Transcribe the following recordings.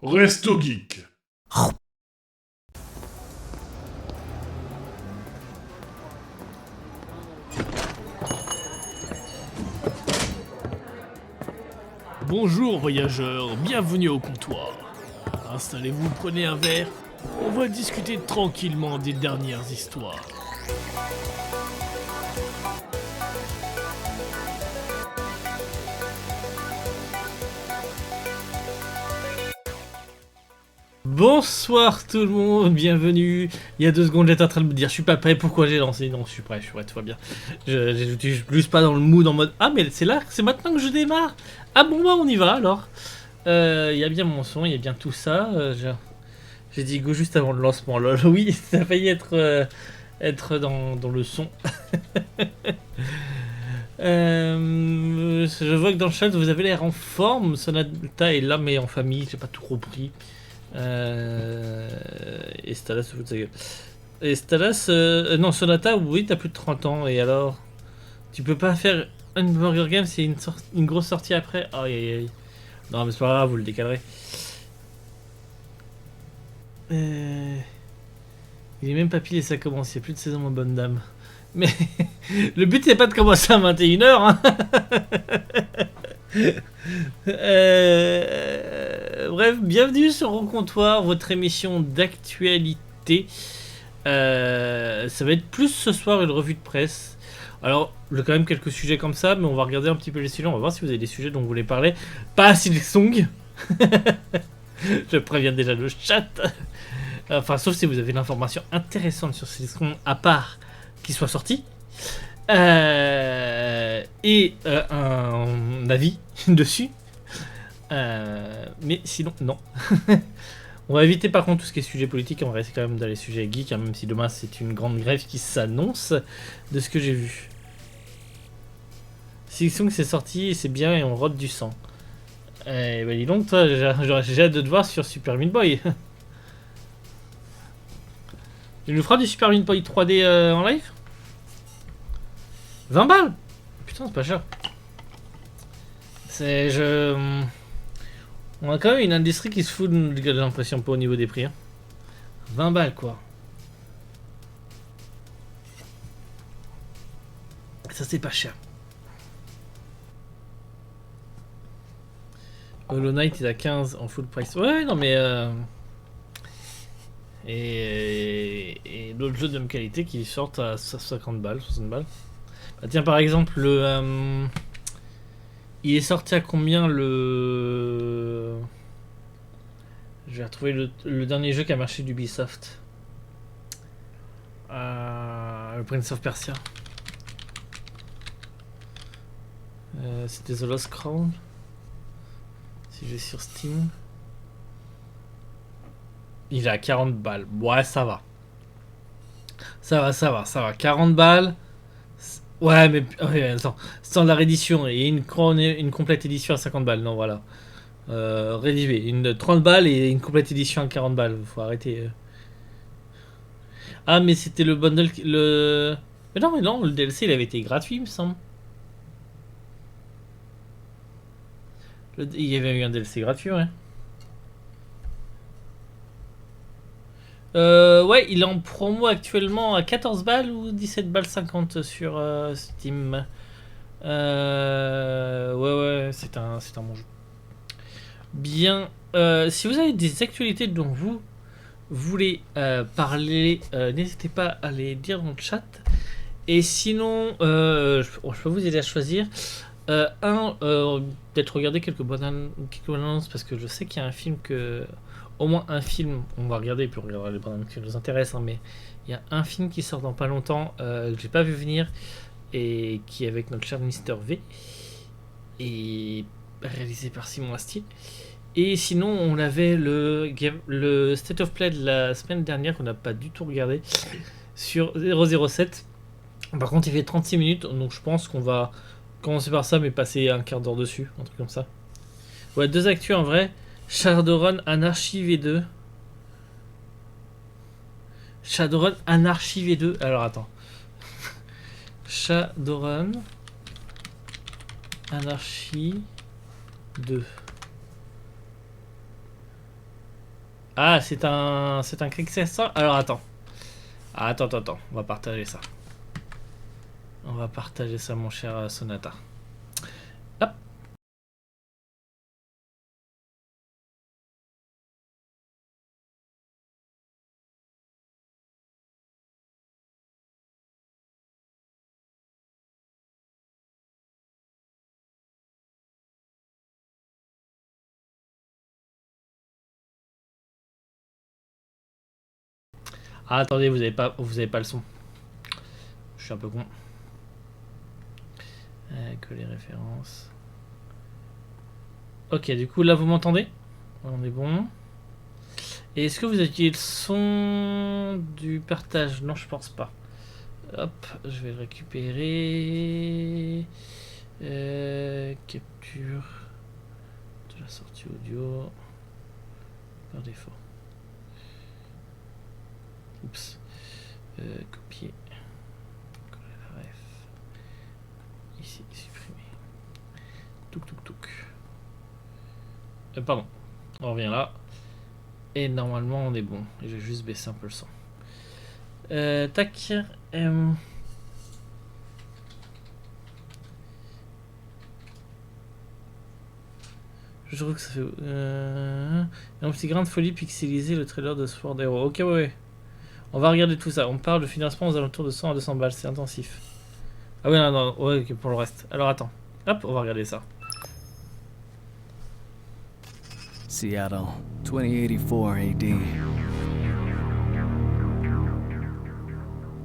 Resto Geek. Bonjour voyageurs, bienvenue au comptoir. Installez-vous, prenez un verre. On va discuter tranquillement des dernières histoires. Bonsoir tout le monde, bienvenue. Il y a 2 secondes j'étais en train de me dire je suis pas prêt, pourquoi j'ai lancé? Non, je suis prêt, tout va bien. Je suis juste pas dans le mood en mode ah mais c'est là, c'est maintenant que je démarre. Ah bon bah on y va alors. Il y a bien mon son, il y a bien tout ça. J'ai dit go juste avant le lancement, lol. Oui, ça a failli être dans le son. Je vois que dans le chat vous avez l'air en forme. Sonata est là mais en famille, j'ai pas tout compris. Et Stalas, fout de sa gueule. Et Stalas, non, Sonata, oui, t'as plus de 30 ans, et alors tu peux pas faire un Burger Game, c'est une grosse sortie après. Aïe aïe aïe. Non, mais c'est pas grave, vous le décalerez. Il est même pas pile et ça commence, il y a plus de saison, ma bonne dame. Mais le but c'est pas de commencer à 21h, hein. Bref, bienvenue sur Au Comptoir, votre émission d'actualité. Ça va être plus ce soir une revue de presse. Alors, il y a quand même quelques sujets comme ça, mais on va regarder un petit peu les sujets. On va voir si vous avez des sujets dont vous voulez parler. Pas Silksong. Je préviens déjà le chat. Enfin, sauf si vous avez l'information intéressante sur Silksong, à part qu'il soit sorti. Et un avis dessus. Mais sinon, non. On va éviter par contre tout ce qui est sujet politique, on va rester quand même dans les sujets geeks, hein, même si demain c'est une grande grève qui s'annonce de ce que j'ai vu. Silksong c'est sorti et c'est bien et on rote du sang. Eh ben dis donc, toi, j'ai hâte de te voir sur Super Meat Boy. Tu nous feras du Super Meat Boy 3D en live? 20 balles? Putain, c'est pas cher. On a quand même une industrie qui se fout de l'impression pas au niveau des prix. Hein. 20 balles quoi. Ça c'est pas cher. Hollow Knight il a 15 en full price. Ouais non mais et d'autres jeux de même qualité qui sortent à 50 balles, 60 balles. Bah, tiens par exemple le il est sorti à combien le... Je vais retrouver le dernier jeu qui a marché d'Ubisoft. Le Prince of Persia. C'était The Lost Crown. Si je vais sur Steam. Il est à 40 balles. Ouais, ça va. Ça va. 40 balles. Ouais, mais attends. Standard édition et une complète édition à 50 balles. Non, voilà. Rédivé. Une 30 balles et une complète édition à 40 balles. Faut arrêter. Ah, mais c'était le bundle. Mais non, le DLC il avait été gratuit, il me semble. Il y avait eu un DLC gratuit, ouais. Ouais, il est en promo actuellement à 14 balles ou 17 balles 50 sur Steam. Ouais, c'est un bon jeu. Bien, si vous avez des actualités dont vous voulez parler, n'hésitez pas à les dire dans le chat. Et sinon, je peux vous aider à choisir. Peut-être regarder quelques bonnes annonces parce que je sais qu'il y a un film que. Au moins un film, on va regarder et puis on regardera les bonnes annonces qui nous intéressent. Hein, mais il y a un film qui sort dans pas longtemps que j'ai pas vu venir et qui est avec notre cher Mister V et réalisé par Simon Astier. Et sinon, on avait le State of Play de la semaine dernière qu'on n'a pas du tout regardé sur 007. Par contre, il fait 36 minutes, donc je pense qu'on va commencer par ça, mais passer un quart d'heure dessus, un truc comme ça. Ouais, 2 actus en vrai. Shadowrun Anarchy V2. Shadowrun Anarchy V2. Alors attends. Shadowrun Anarchy 2. Ah, c'est un Quick-Accessor. Alors attends. Ah, attends. On va partager ça. On va partager ça, mon cher Sonata. Hop. Ah, attendez, vous avez pas le son. Je suis un peu con. Que les références. Ok, du coup, là, vous m'entendez? On est bon. Et est-ce que vous aviez le son du partage? Non, je pense pas. Hop, je vais le récupérer. Capture de la sortie audio. Par défaut. Oups. Copier. Coller la ref. Ici, supprimer. Touk. Pardon. On revient là. Et normalement, on est bon. Je vais juste baisser un peu le son. Tac. Je trouve que ça fait. Un petit grain de folie pixelisé le trailer de Sword Hero. Ok, ouais. On va regarder tout ça. On parle de financement aux alentours de 100 à 200 balles. C'est intensif. Ah oui, non. Ouais, ok, pour le reste. Alors attends. Hop, on va regarder ça. Seattle, 2084 AD.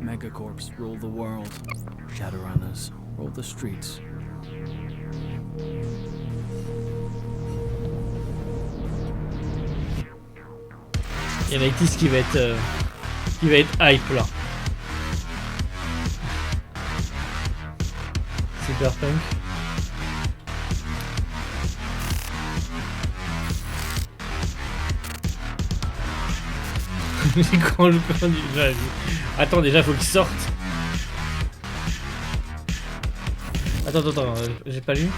Megacorps rule the world. Shadowrunners rule the streets. Il y a Nightis qui va être hype là. Cyberpunk. Quand je Attends, déjà faut qu'il sorte. Attends, j'ai pas lu.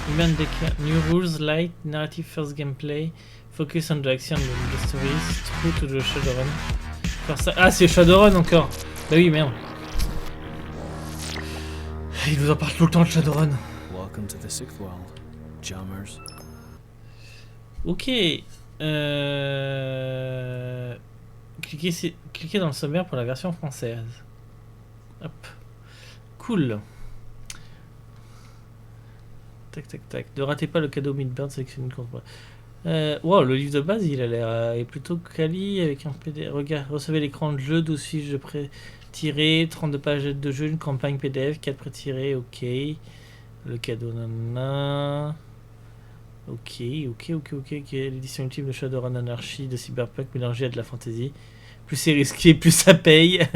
Human Declare New Rules, Light, Narrative First Gameplay, Focus on the Action and the Stories, True to the Shadowrun. Ah, c'est Shadowrun encore. Bah oui, merde. Il nous en parle tout le temps de Shadowrun. Welcome to the Sixth World, Jammers. Ok. Cliquez dans le sommaire pour la version française. Hop. Cool. Tac. Ne ratez pas le cadeau Midburn, sélectionnez une compte. Wow, le livre de base, il a l'air est plutôt quali avec un PDF. Regarde, recevez l'écran de jeu, 12 fiches de pré-tirées, 32 pages de jeu, une campagne PDF, 4 pré-tirés, ok. Le cadeau, nanana. Ok. L'édition ultime de Shadowrun Anarchy de Cyberpunk mélangée à de la fantasy. Plus c'est risqué, plus ça paye.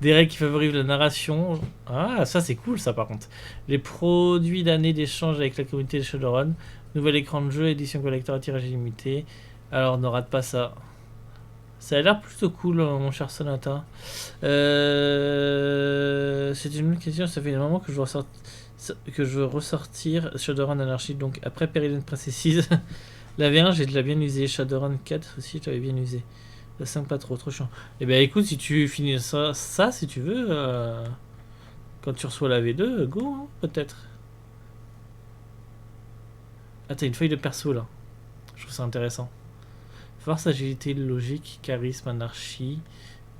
Des règles qui favorisent la narration. Ah, ça c'est cool ça par contre. Les produits d'année d'échange avec la communauté de Shadowrun. Nouvel écran de jeu, édition collector à tirage illimité. Alors ne rate pas ça. Ça a l'air plutôt cool mon cher Sonata. C'est une bonne question, ça fait un moment que je veux ressortir Shadowrun Anarchy. Donc après Perilyn Princesses, la V1 j'ai déjà bien usé. Shadowrun 4 aussi j'avais bien usé. La 5 pas trop chiant. Et ben écoute, si tu finis ça si tu veux, quand tu reçois la V2, go, hein, peut-être. Ah, t'as une feuille de perso là. Je trouve ça intéressant. Force, agilité, logique, charisme, anarchie.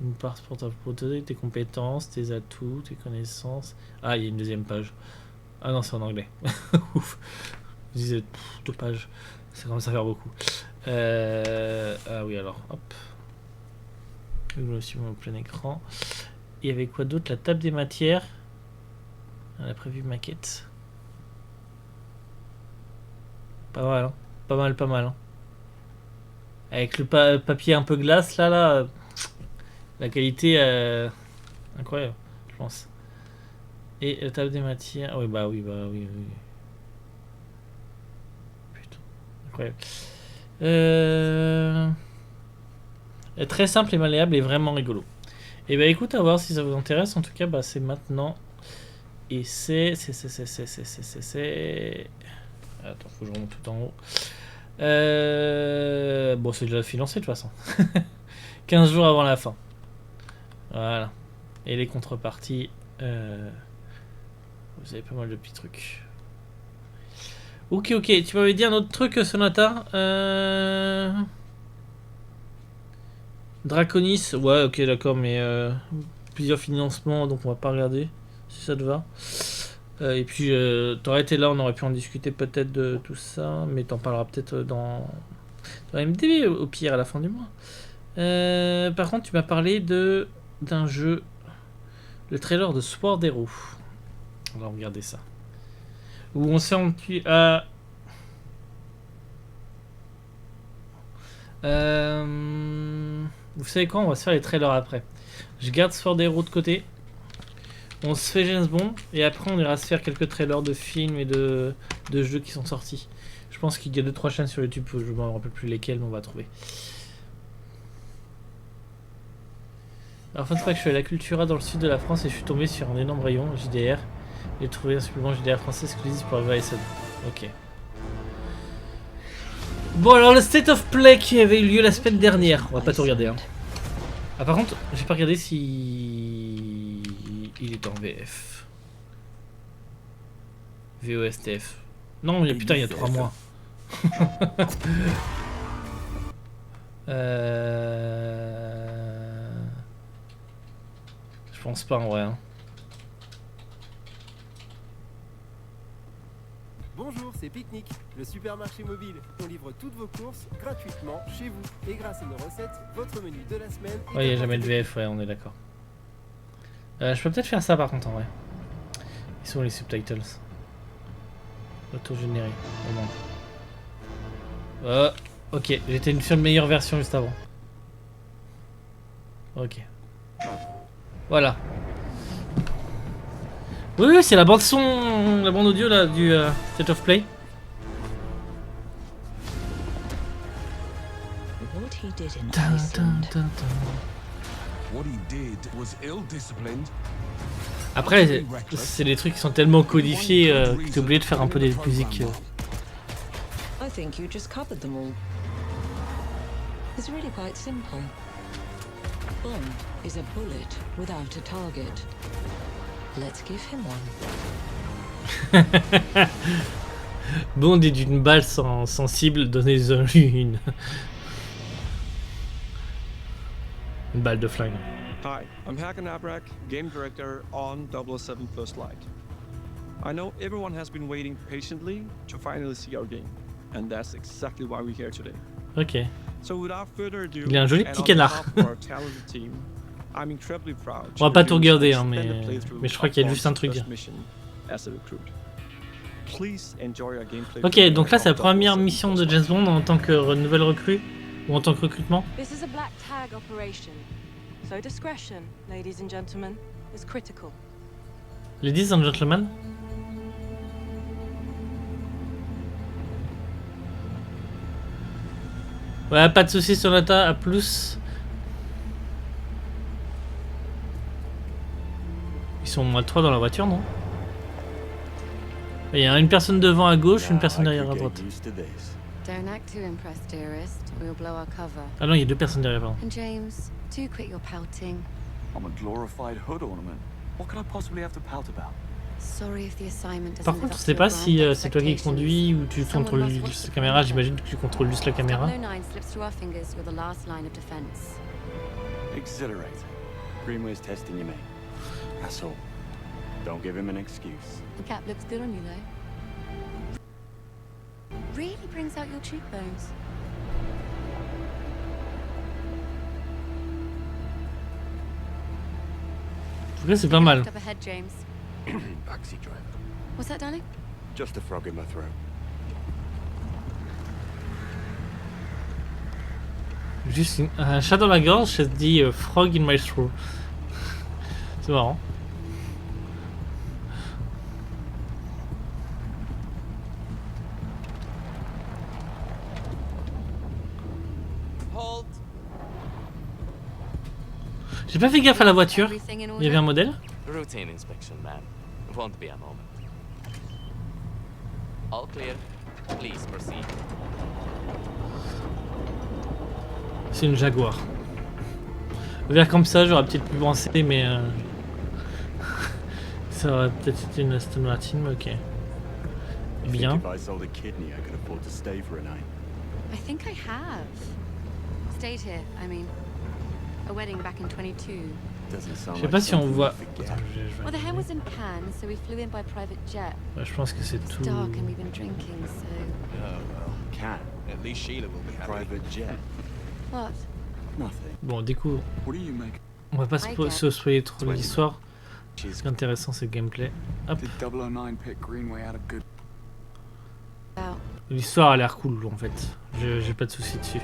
Une part pour tes compétences, tes atouts, tes connaissances. Ah, il y a une deuxième page. Ah non, c'est en anglais. Ouf. Je disais 2 pages. Ça commence à faire beaucoup. Ah oui, alors, hop. Je vais aussi mon plein écran. Et avec quoi d'autre? La table des matières. On a prévu maquette. Pas mal, hein. Pas mal, hein. Avec le papier un peu glace, là, la qualité incroyable, je pense. Et la table des matières. Oui, bah oui. Putain, incroyable. Très simple et malléable et vraiment rigolo. Et bah écoute, à voir si ça vous intéresse. En tout cas, bah c'est maintenant. Et c'est. Attends, faut que je remonte tout en haut. Bon, c'est déjà financé de toute façon. 15 jours avant la fin. Voilà. Et les contreparties. Vous avez pas mal de petits trucs. Ok, tu m'avais dit un autre truc, Sonata. Draconis, ouais, ok, d'accord, mais plusieurs financements, donc on va pas regarder si ça te va. Et puis, t'aurais été là, on aurait pu en discuter peut-être de tout ça, mais t'en parleras peut-être dans MDB au pire à la fin du mois. Par contre, tu m'as parlé d'un jeu, le trailer de Sword Hero. On va regarder ça. Où on s'est rendu à. Vous savez quoi, on va se faire les trailers après. Je garde Sword Hero de côté. On se fait James Bond et après on ira se faire quelques trailers de films et de jeux qui sont sortis. Je pense qu'il y a 2-3 chaînes sur YouTube, je ne me rappelle plus lesquelles, mais on va trouver. Alors fun fact, je suis à la Cultura dans le sud de la France et je suis tombé sur un énorme rayon JDR. J'ai trouvé un supplément JDR français exclusif pour ASN. Ok. Bon alors le State of Play qui avait eu lieu la semaine dernière, on va pas tout regarder hein. Ah par contre, j'ai pas regardé si il est en VF. VOSTF. Non mais putain il y a 3 mois. Je pense pas en vrai hein. Bonjour, c'est Picnic, le supermarché mobile. On livre toutes vos courses gratuitement chez vous. Et grâce à nos recettes, votre menu de la semaine... Ouais, il n'y a jamais de VF, ouais, on est d'accord. Je peux peut-être faire ça par contre en vrai. Ils sont les subtitles. Auto-généré. Ok, j'étais une meilleure version juste avant. Ok. Voilà. Oui, c'est la bande son, la bande audio là du State of Play. Après, c'est des trucs qui sont tellement codifiés que t'es obligé de faire un peu des musiques. I think you just covered them all. It's really quite simple. Bond is a bullet without a target. Let's give him one. Bond est d'une balle sans cible, donnez-en une. Une balle de flingue. Hi, I'm Hakan Abrak, game director on 007 First Light. I know everyone has been waiting patiently to finally see our game, and that's exactly why we're here today. Ok. So without further ado, Il a un joli petit canard. I'm incredibly proud. On va pas tout regarder, hein, mais je crois qu'il y a juste un truc. Ok, donc là c'est la première mission de James Bond en tant que nouvelle recrue ou en tant que recrutement. This is a black tag operation, so discretion, ladies and gentlemen, is critical. Ladies and gentlemen. Ouais, pas de soucis Sonata, à plus. Ils sont au moins 3 dans la voiture, non? Il y a une personne devant à gauche, une personne derrière à droite. Don't act too impressed, dearest. We'll blow our cover. Ah non, il y a 2 personnes derrière, pardon. And James, do quit your pouting. I'm a glorified hood ornament. What could I possibly have to pout about? Sorry if the assignment doesn't Par contre, je sais pas si c'est toi qui conduis ou tu contrôles juste la caméra. J'imagine que tu contrôles juste la caméra. Exhilarating. Greenway's testing you, mate. That's all. Don't give him an excuse. The cap looks good on you, though. Really brings out your cheekbones. En tout cas, c'est pas mal. Up ahead, James. Backseat driver. What's that, darling? Just a frog in my throat. Juste un chat dans la gorge, ça se dit frog in my throat. C'est marrant. J'ai pas fait gaffe à la voiture. Il y avait un modèle. Routine inspection, ma'am. Won't be a moment. All clear. Please proceed. C'est une Jaguar. Vert comme ça, j'aurais peut-être pu penser, mais ça aurait peut-être été une Aston Martin, mais ok. You think Bien. if I sold a kidney, I could afford to stay for a night? I think I have. Stayed here, I mean. A wedding back in 22. Doesn't sound Je sais like pas si on something voit. you forget. Attends, je vais Well, the hen regarder. was in Cannes, so we flew in by private jet. Ouais, je pense que c'est It's tout. dark and we've been drinking, so... Oh, well. Cat, At least Sheila will be happy. private jet, What? nothing. Bon, du coup, What do you make? on va pas se spoiler trop de l'histoire. She's Ce qui est intéressant, c'est le gameplay. Hop. Did 009 pick Greenway out of good? About... L'histoire a l'air cool en fait. J'ai pas de soucis dessus.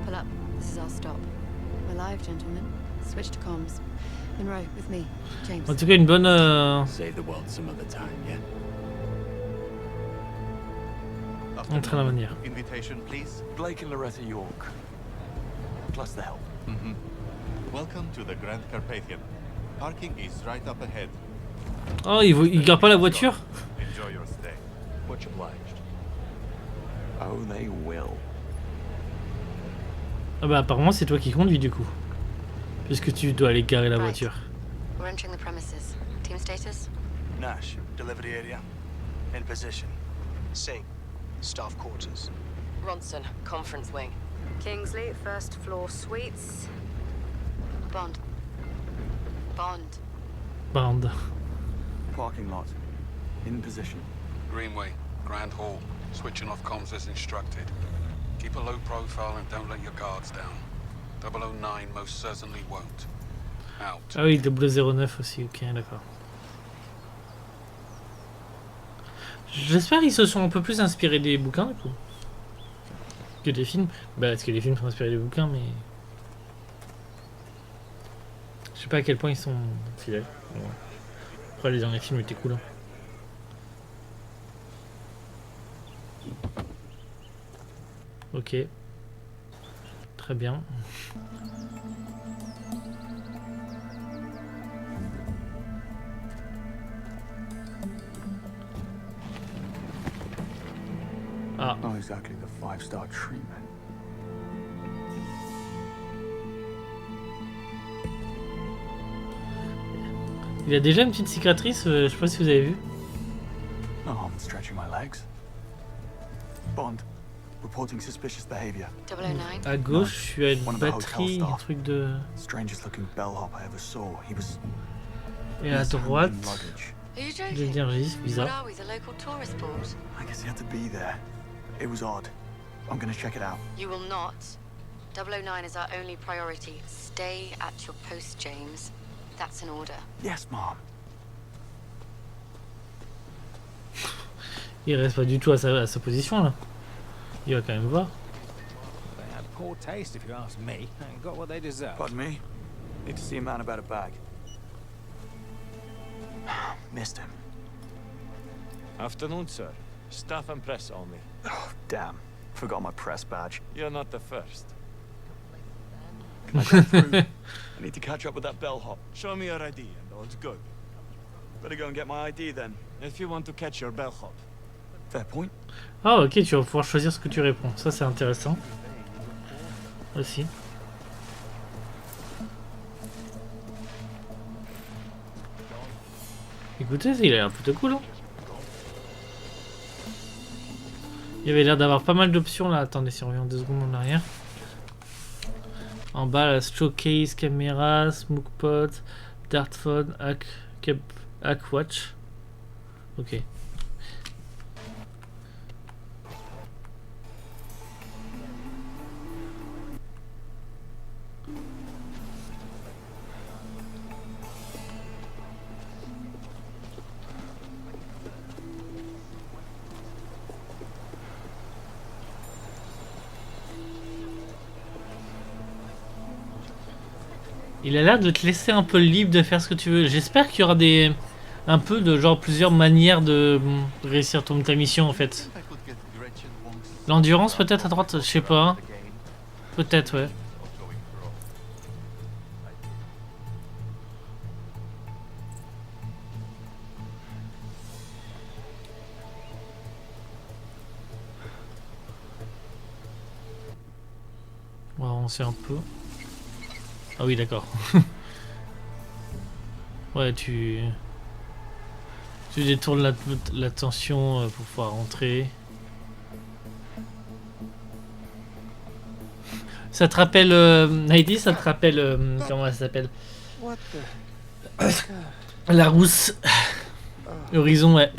Pull up. This is our stop. We're live, gentlemen. Switch to comms. Monroe, with me. James. En tout cas, une bonne. save the world some other time, yeah? Entrée à la manière. Invitation, please. Blake and Loretta York. Plus the help. Mm-hmm. Welcome to the Grand Carpathian. Parking is right up ahead. Oh, il garde pas la voiture? Enjoy your stay. Much obliged. Oh, they will. Ah bah apparemment c'est toi qui conduis du coup. Puisque tu dois aller garer la voiture. We're entering the premises. Team status? Nash, delivery area. In position. Singh, staff quarters. Ronson, conference wing. Kingsley, first floor suites. Bond. Bond. Bande. Parking lot. In position. Greenway, Grand Hall. Switching off comms as instructed. Keep a low profile and don't let your guards down. 009 most certainly won't. Out. Ah oui, 009 aussi, ok, d'accord. J'espère qu'ils se sont un peu plus inspirés des bouquins du coup. Que des films. Bah, parce que les films sont inspirés des bouquins, mais. Je sais pas à quel point ils sont fidèles. Bon. Après, les derniers films étaient cool. Hein. Ok. Très bien. Ah. Not exactly the 5-star treatment. Il a déjà une petite cicatrice, je sais pas si vous avez vu. No harm in stretching my legs. Bond, reporting suspicious behavior. 009. À gauche, je suis à une One of the batterie, hotel un staff. truc de. Strangest looking bellhop I ever saw. He was Et à droite, luggage. Are you de joking? l'énergie, c'est What bizarre. are we, the local tourist board? I guess he had to be there. It was odd. I'm gonna check it out. You will not. 009 is our only priority. Stay at your post, James. That's an order. Yes, Mom. Il reste pas du tout à sa position là. Il va quand même voir. They had poor taste, if you ask me, and got what they deserved. Pardon me? Need to see a man about a bag. Missed him. Afternoon, sir. Staff and press only. Oh, damn. Forgot my press badge. You're not the first. Can I come through? I need to catch up with that bellhop. Show me your ID and all's good. Better go and get my ID then. If you want to catch your bellhop. Fair point. Ah ok, tu vas pouvoir choisir ce que tu réponds. Ça c'est intéressant. Aussi. Écoutez, il a l'air plutôt cool. Hein. Il y avait l'air d'avoir pas mal d'options là. Attendez, si on revient 2 secondes en arrière. En bas, la showcase, caméra, smookpot, dartphone, hack watch. Ok. Il a l'air de te laisser un peu libre de faire ce que tu veux. J'espère qu'il y aura un peu de genre plusieurs manières de réussir ta mission en fait. L'endurance peut-être à droite, je sais pas. Hein. Peut-être ouais. avancer un peu. Ah oui, d'accord. Ouais, tu détournes l'attention pour pouvoir rentrer. Ça te rappelle, Heidi, ça te rappelle, comment elle s'appelle? La rousse. Horizon, ouais.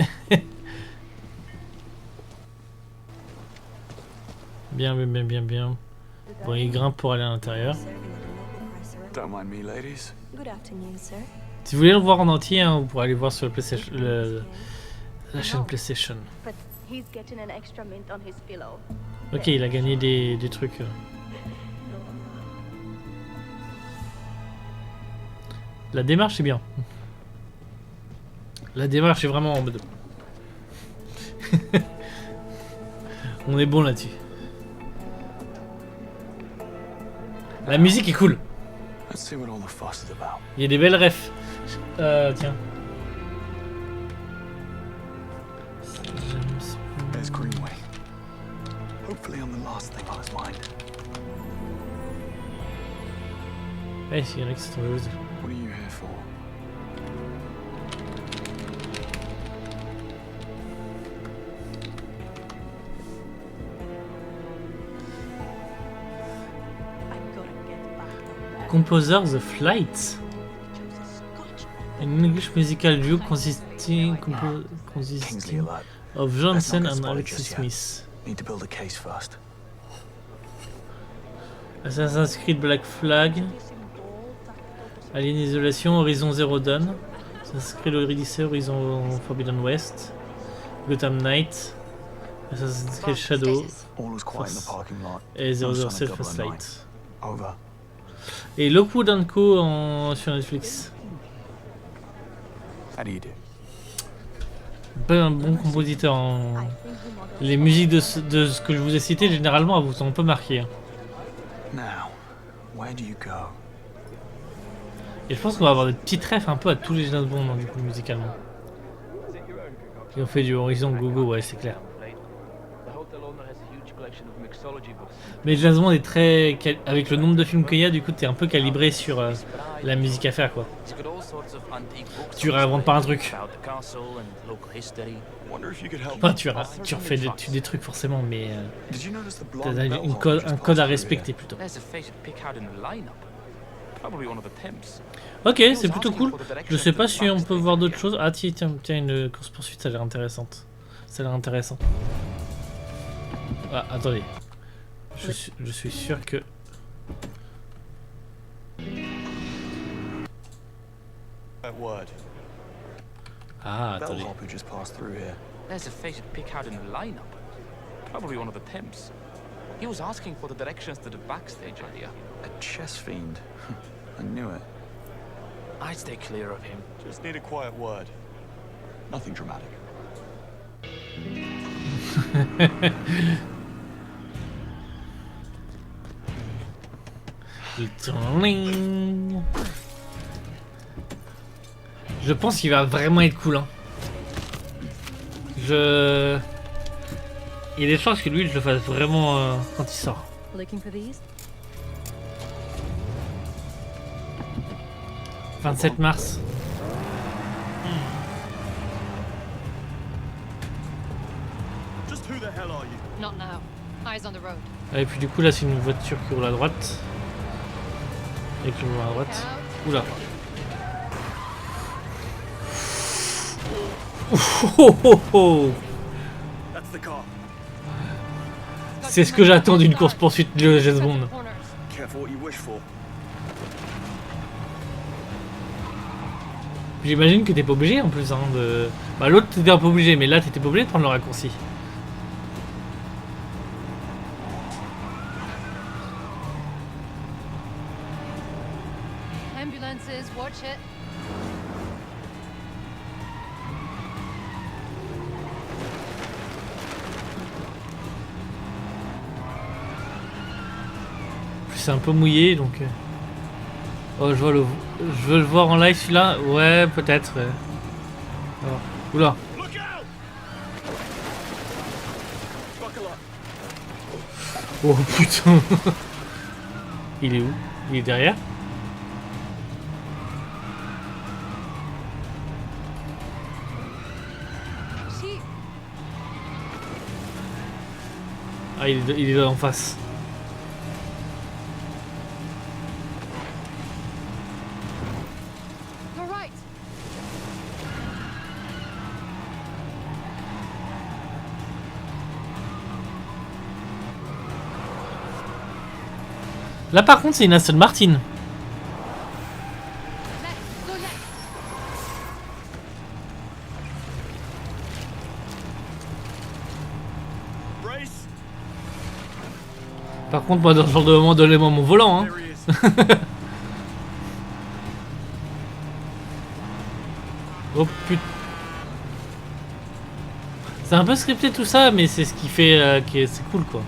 Bien. Bon, il grimpe pour aller à l'intérieur. Don't mind me, ladies. Good afternoon, sir. Si vous voulez le voir en entier, hein, vous pourrez aller voir sur le PlayStation, la chaîne PlayStation. But he's getting an extra mint on his pillow. Ok, il a gagné des trucs. La démarche est bien. La démarche est vraiment en mode. On est bon là-dessus. La musique est cool. Il y a des belles refs. Tiens. There's Greenway. Hopefully I'm the last thing on his mind. Hey, il y en a qui sont heureuses. What are you here for? Composer The Flight. An English musical duo consisting of Johnson and Alexis Smith. Need to build a case first. Assassin's Creed Black Flag. Alien Isolation, Horizon Zero Dawn. Assassin's Creed Odyssey, Horizon Forbidden West. Gotham Knight. Assassin's Creed Shadow. Et 007 First Light. Et Lockwood & Co sur Netflix. Un bon compositeur. Les musiques de ce que je vous ai cité, généralement, elles vous ont un peu marqué. Et je pense qu'on va avoir des petits refs un peu à tous les James Bond, du coup, musicalement. Ils ont fait du Horizon Gogo, ouais, c'est clair. Mais James Bond est très... Avec le nombre de films qu'il y a, du coup, t'es un peu calibré sur la musique à faire, quoi. Tu réinventes pas un truc. Enfin, tu refais des trucs, forcément, mais... t'as un code à respecter, plutôt. Ok, c'est plutôt cool. Je sais pas si on peut voir d'autres choses. Ah, tiens, une course-poursuite, ça a l'air intéressante. Ça a l'air intéressant. Ah, attendez. Je suis sûr que... Ah, attendez. There's a fated pick out in the lineup. Probably one of the pimps. He was asking for the directions to the backstage area. A chess fiend. I knew it. I'd stay clear of him. Just need a quiet word. Nothing dramatic. Je pense qu'il va vraiment être cool, hein. Il y a des chances que lui je le fasse vraiment quand il sort. 27 mars. Just who the hell are you? Not now. Eyes on the road. Et puis du coup là c'est une voiture qui roule à droite. Et qui roule à droite. Oula. C'est ce que j'attends d'une course poursuite de James Bond. J'imagine que t'es pas obligé en plus, hein, de... Bah l'autre t'étais un peu obligé, mais là t'étais pas obligé de prendre le raccourci. Ambulances, watch it. C'est un peu mouillé donc... Oh, je veux le voir en live celui-là. Ouais, peut-être. Alors, oula. Oh putain. Il est où? Il est derrière? Ah, il est là en face. Là par contre c'est une Aston Martin. Par contre moi dans ce genre de moment donnez-moi mon volant hein. Oh putain. C'est un peu scripté tout ça mais c'est ce qui fait que c'est cool quoi.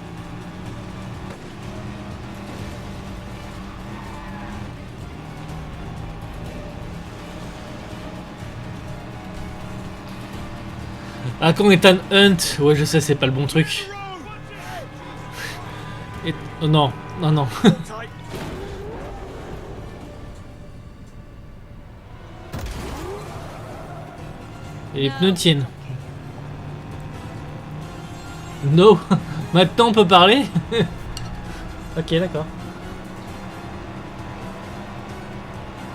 Ah quand Ethan Hunt, ouais je sais c'est pas le bon truc. Et... Oh, non, non, non. Et les pneus tiennent. No. Maintenant on peut parler. Ok d'accord.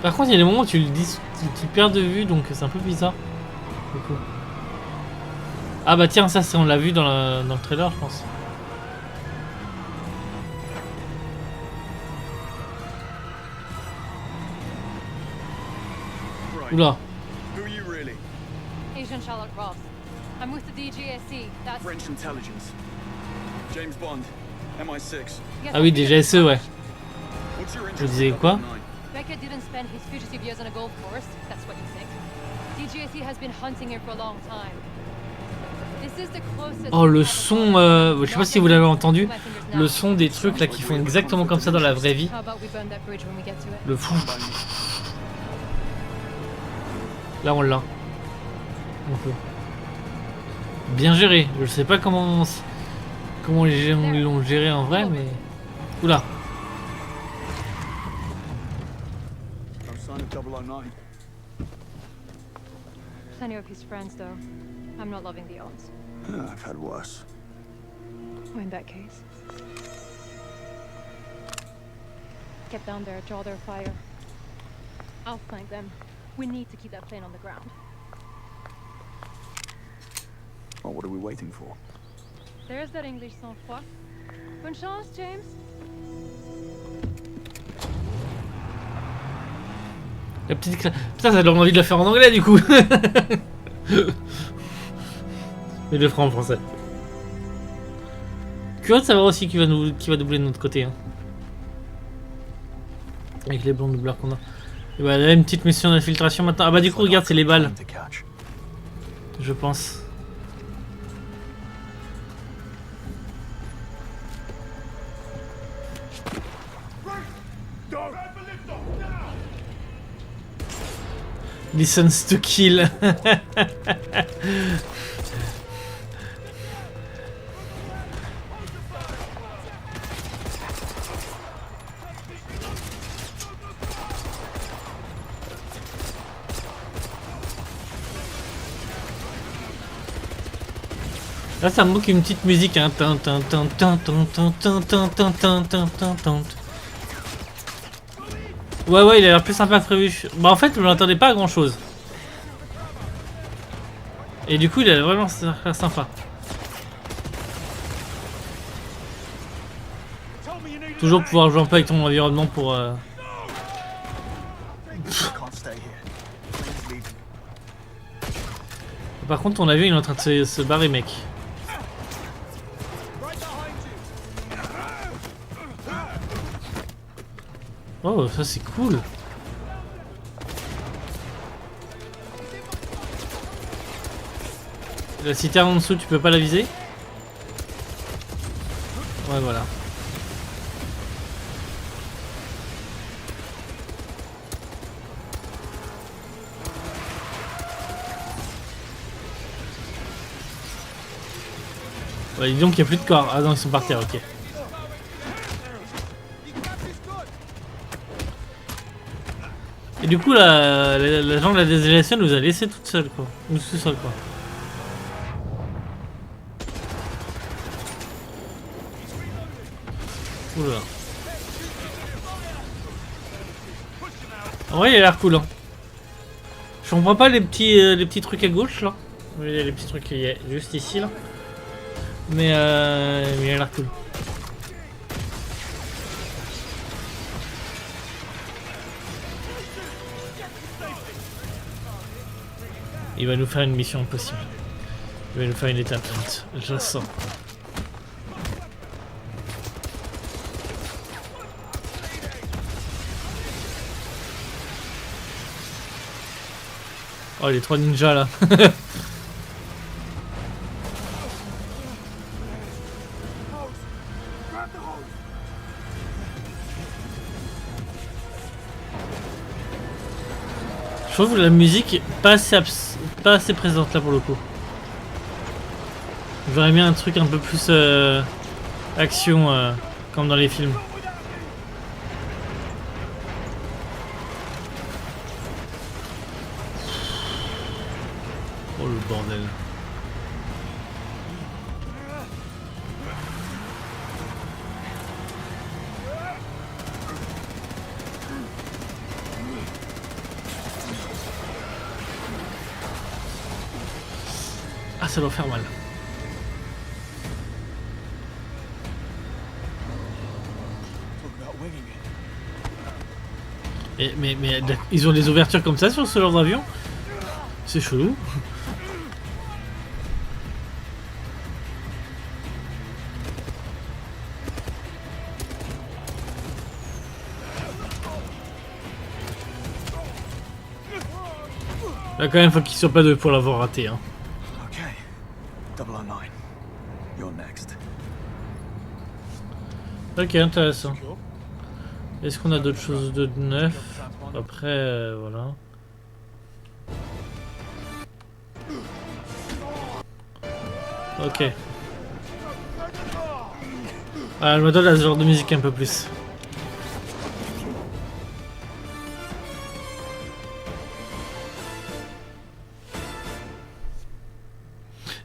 Par contre il y a des moments où tu le dis, tu perds de vue donc c'est un peu bizarre. Du coup. Ah bah tiens ça on l'a vu dans le trailer je pense. Oula. Who are you really? Agent Charlotte Ross. I'm with the DGSE. That's French intelligence. James Bond, MI6. Ah oui DGSE ouais. What's your Je interest disais in quoi? 009? Beckett didn't spend his fugitive years on a golf course. That's what you think. DGSE has been hunting him for a long time. This is the closest. Oh le son, je sais pas si vous l'avez entendu, le son des trucs là qui font exactement comme ça dans la vraie vie. Le fou. Là on l'a. On peut. Bien géré. Je sais pas comment ils l'ont géré en vrai mais. Oula. No sign of 009. Plenty of his friends, though. I'm not loving the odds. I've had worse. Oh, in that case, get down there, draw their fire. I'll flank them. We need to keep that plane on the ground. Well, what are we waiting for? There's that English sang-froid. Bonne chance, James. La petite putain ça donne envie de le faire en anglais du coup. Mais je le ferai en français. Curieux de savoir aussi qui va doubler de notre côté. Hein. Avec les bons doubleurs qu'on a. Et bah là une petite mission d'infiltration maintenant. Ah bah du coup regarde c'est les balles. Je pense. Listens to kill. Là ça me manque une petite musique hein. Ouais il a l'air plus sympa que prévu. Bah en fait je m'attendais pas à grand chose. Et du coup il a vraiment l'air sympa. Toujours pouvoir jouer un peu avec ton environnement pour Par contre ton avion il est en train de se barrer mec. Oh ça c'est cool. La citerne en dessous tu peux pas la viser. Ouais voilà. Ouais, dis donc qu'il n'y a plus de corps. Ah non ils sont par terre ok. Et du coup, la gens de la désolation nous a laissé toute seule, quoi. Ou tout seul, quoi. Oula. En vrai, il a l'air cool, hein. Je comprends pas les petits trucs à gauche, là. Il y a les petits trucs qui est juste ici, là. Mais il a l'air cool. Il va nous faire une mission impossible. Il va nous faire une étape vite. Je le sens. Oh, les 3 ninjas là. Je trouve la musique pas assez présente là pour le coup. J'aurais bien un truc un peu plus action comme dans les films. Oh le bordel. Ah, ça doit faire mal. Mais ils ont des ouvertures comme ça sur ce genre d'avion? C'est chelou. Là quand même faut qu'ils soient pas deux pour l'avoir raté hein. Ok, 009, you're next. Ok, intéressant. Est-ce qu'on a d'autres choses de neuf? Après, voilà. Ok. Ah, elle me donne ce genre de musique un peu plus.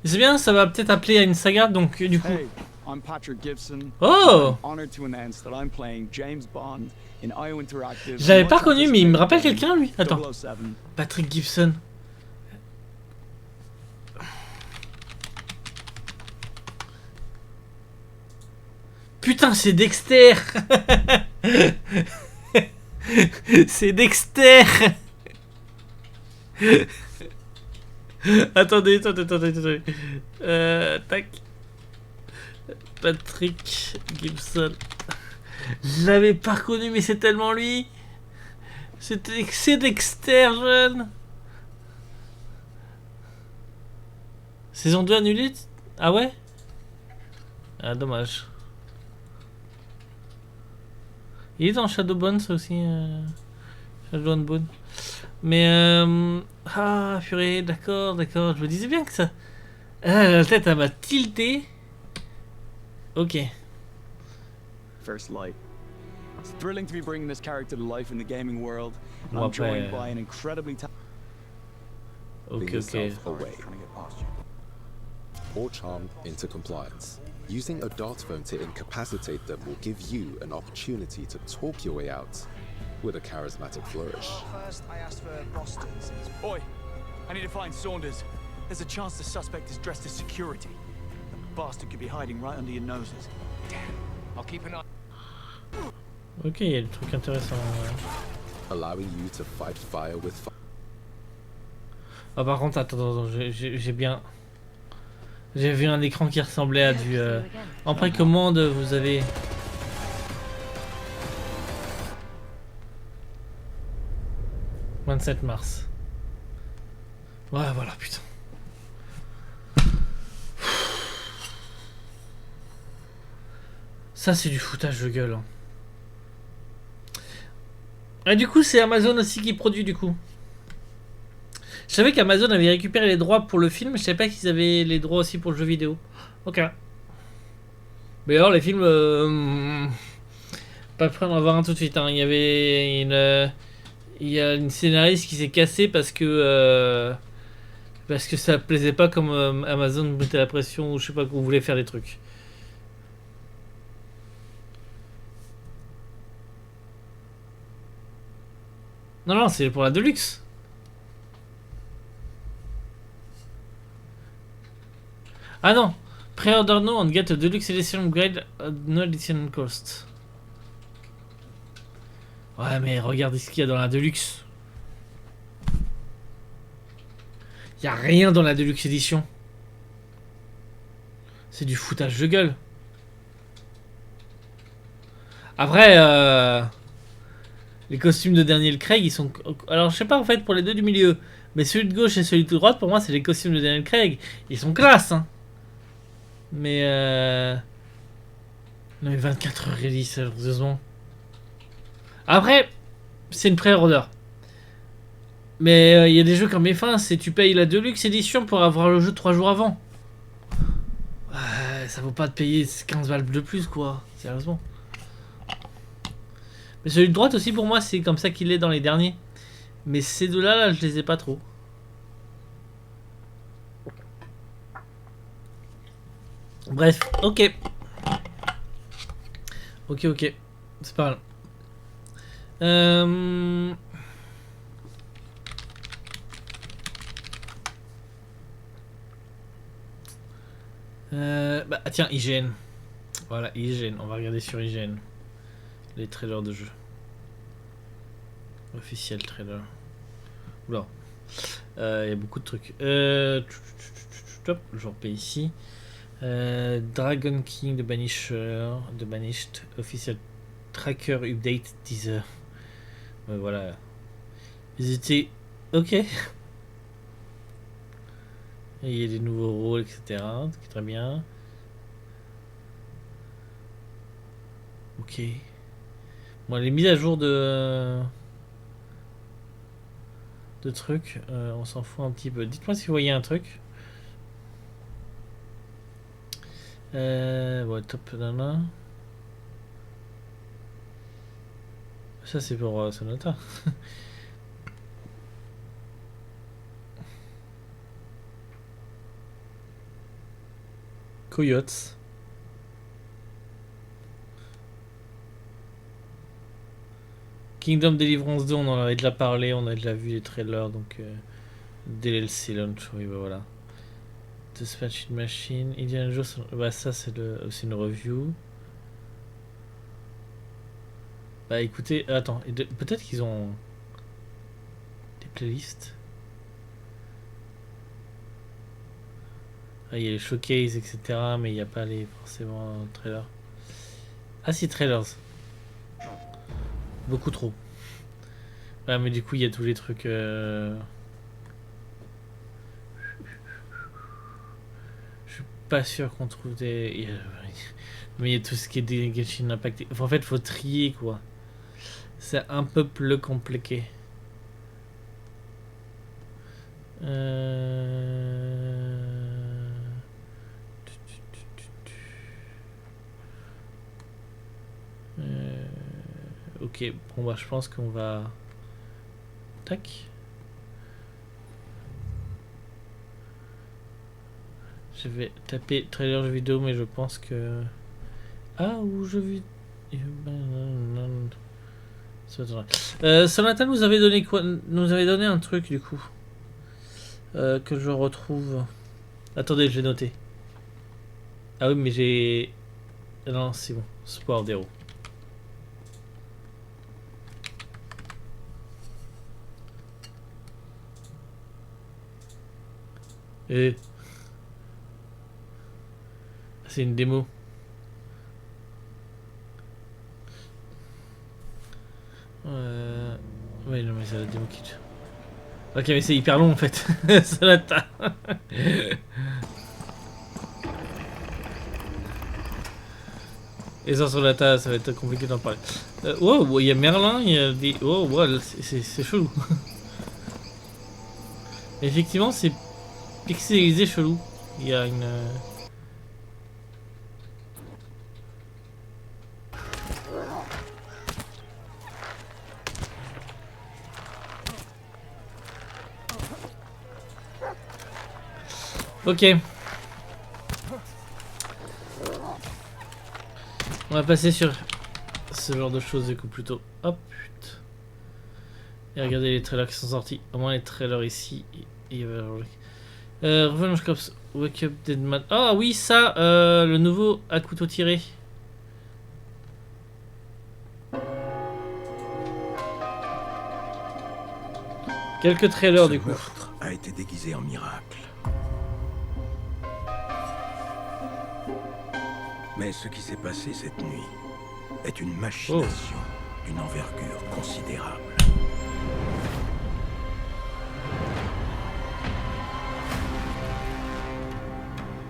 C'est bien, ça va peut-être appeler à une saga, donc du coup... Hey, I'm Patrick Gibson. Oh! I'm honored to announce that I'm playing James Bond in IO Interactive. Je l'avais pas reconnu, mais il me rappelle quelqu'un, lui. Attends. 007. Patrick Gibson. Putain, c'est Dexter. C'est Dexter. Attendez. Tac. Patrick Gibson. Je l'avais pas reconnu, mais c'est tellement lui. C'est Dexter, jeune. Saison 2 annulée? Ah ouais? Ah, dommage. Il est dans Shadowbone, ça aussi. Shadow and Bone. Mais ah, purée, d'accord. Je me disais bien que ça... Ah, la tête, elle m'a tilté. Ok. First Light. It's thrilling to be bringing this character to life in the gaming world. And Bon, I'm joined après, by an incredibly Ok. Away. Or charmed into compliance. Using a dart phone to incapacitate them will give you an opportunity to talk your way out with a charismatic flourish. First, I asked for Boston's. Oi, I need to find Saunders. There's a chance the suspect is dressed as security. The bastard could be hiding right under your noses. Damn, I'll keep an eye. Ok, il y a des trucs intéressants. Allowing you to fight fire with fire. Ah, par contre, attends, j'ai bien... J'ai vu un écran qui ressemblait à du... En précommande, vous avez... « 27 mars. » Ouais, voilà, putain. Ça, c'est du foutage de gueule. Hein. Et du coup, c'est Amazon aussi qui produit, du coup. Je savais qu'Amazon avait récupéré les droits pour le film, je savais pas qu'ils avaient les droits aussi pour le jeu vidéo. Ok. Mais alors, les films... pas prêt d'en avoir un tout de suite. Hein. Il y avait Il y a une scénariste qui s'est cassée parce que ça plaisait pas comme Amazon mettait la pression ou je sais pas qu'on voulait faire des trucs. Non, non, c'est pour la Deluxe. Ah non, pre-order now and get a Deluxe Edition upgrade at no additional cost. Ouais, mais regardez ce qu'il y a dans la Deluxe. Il y a rien dans la Deluxe Edition. C'est du foutage de gueule. Après, les costumes de Daniel Craig, ils sont... Alors, je sais pas en fait pour les deux du milieu, mais celui de gauche et celui de droite, pour moi, c'est les costumes de Daniel Craig. Ils sont classe, hein. Mais non, mais 24 heures release, sérieusement. Après, c'est une pré-order. Mais il y a des jeux comme F1, c'est tu payes la Deluxe Edition pour avoir le jeu 3 jours avant. Ça vaut pas de payer 15 balles de plus, quoi. Sérieusement. Mais celui de droite aussi, pour moi, c'est comme ça qu'il est dans les derniers. Mais ces deux-là, là, je les ai pas trop. Bref, ok. Ok. C'est pas mal. Bah tiens, IGN. Voilà, IGN. On va regarder sur IGN. Les trailers de jeu. Officiel trailer. Oula. Il y a beaucoup de trucs. Stop, je repais ici. Dragon King de Banished Official Tracker Update Teaser. Voilà. Ils étaient ok. Et il y a des nouveaux rôles, etc. C'est très bien. Ok. Bon, les mises à jour de trucs, on s'en fout un petit peu. Dites-moi si vous voyez un truc. Ouais, top nana. Ça c'est pour Sonata. Coyotes. Kingdom Deliverance 2, on en avait déjà parlé, on a déjà vu les trailers, donc DLC launch, oui, bah voilà. Dispatch Machine, Indiana Jones, bah ça c'est une review. Bah écoutez, attends, peut-être qu'ils ont des playlists. Ah, il y a les showcases, etc., mais il n'y a pas forcément trailers. Ah si, trailers. Beaucoup trop. Ouais, mais du coup, il y a tous les trucs... Je suis pas sûr qu'on trouve des... Mais il y a tout ce qui est des Genshin Impact. Enfin, en fait, il faut trier, quoi. C'est un peu plus compliqué. Ok, bon bah je pense qu'on va... Tac. Je vais taper trailer jeu vidéo, mais je pense que... Ah, ou jeu vidéo... Sonata nous avait donné quoi? Nous avait donné un truc du coup. Que je retrouve... Attendez, je vais noter. Ah oui, mais j'ai... Non, c'est bon. Sport d'héros. Et... C'est une démo. Ouais, non, mais c'est la démo qui... Ok, mais c'est hyper long en fait. Ça l'attend. Et ça sur la table, ça va être compliqué d'en parler. Wow, il y a Merlin, il y a des... Oh, wow, c'est chelou. Effectivement, c'est pixelisé chelou. Il y a une... Ok. On va passer sur ce genre de choses du coup plutôt. Hop. Et regardez les trailers qui sont sortis. Au moins les trailers ici. Et Revenge Cops, Wake Up Dead Man. Ah oui, ça, le nouveau à couteau tiré. Quelques trailers du coup. Ce meurtre a été déguisé en miracle. Mais ce qui s'est passé cette nuit est une machination d'une envergure considérable.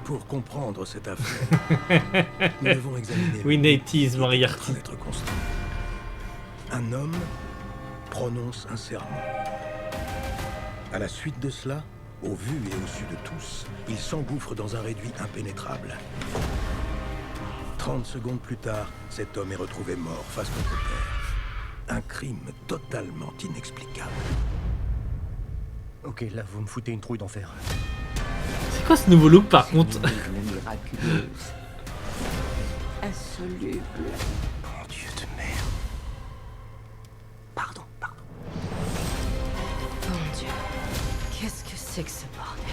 Pour comprendre cette affaire, nous devons examiner Winnetis Moriarty. Un homme prononce un serment. À la suite de cela, au vu et au su de tous, il s'engouffre dans un réduit impénétrable. 30 secondes plus tard, cet homme est retrouvé mort face contre terre. Un crime totalement inexplicable. Ok, là vous me foutez une trouille d'enfer. C'est quoi ce nouveau look par contre? Miraculeuse. Insoluble. Bon Dieu de merde. Pardon. Mon Dieu. Qu'est-ce que c'est que ce bordel?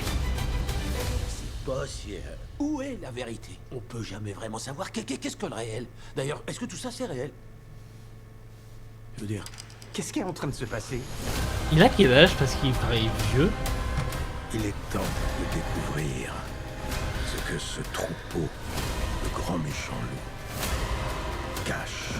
Bossier, où est la vérité? On peut jamais vraiment savoir qu'est-ce que le réel. D'ailleurs, est-ce que tout ça c'est réel? Je veux dire, qu'est-ce qui est en train de se passer? Il a quel âge parce qu'il paraît vieux? Il est temps de découvrir ce que ce troupeau de grands méchants loups cache.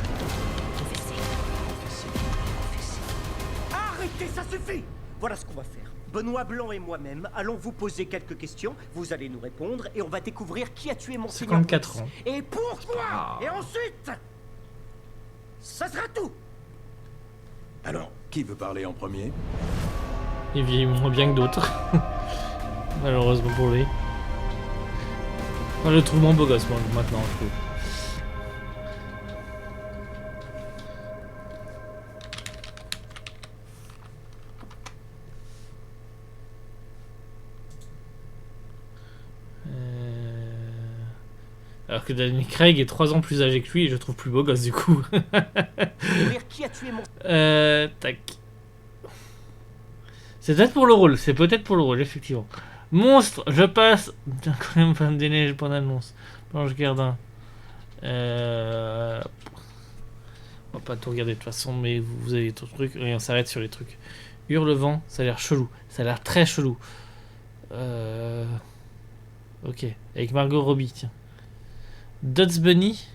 Arrêtez, ça suffit! Voilà ce qu'on va faire. Benoît Blanc et moi-même allons vous poser quelques questions, vous allez nous répondre et on va découvrir qui a tué Monseigneur 54 ans. Et pourquoi? Et ensuite, ça sera tout! Alors, qui veut parler en premier? Il vieillit moins bien que d'autres. Malheureusement pour lui. Moi je le trouve moins beau gosse moi, maintenant je trouve. Alors que Daniel Craig est 3 ans plus âgé que lui et je le trouve plus beau gosse du coup. Qui a tué tac. C'est peut-être pour le rôle, effectivement. Monstre, je passe. Putain, quand même, Femme des Neiges, point d'annonce. Blanche Gardin. On va pas tout regarder de toute façon, mais vous avez d'autres trucs. Et on s'arrête sur les trucs. Hurlevent, ça a l'air chelou. Ça a l'air très chelou. Ok, avec Margot Robbie, tiens. Dodds Bunny.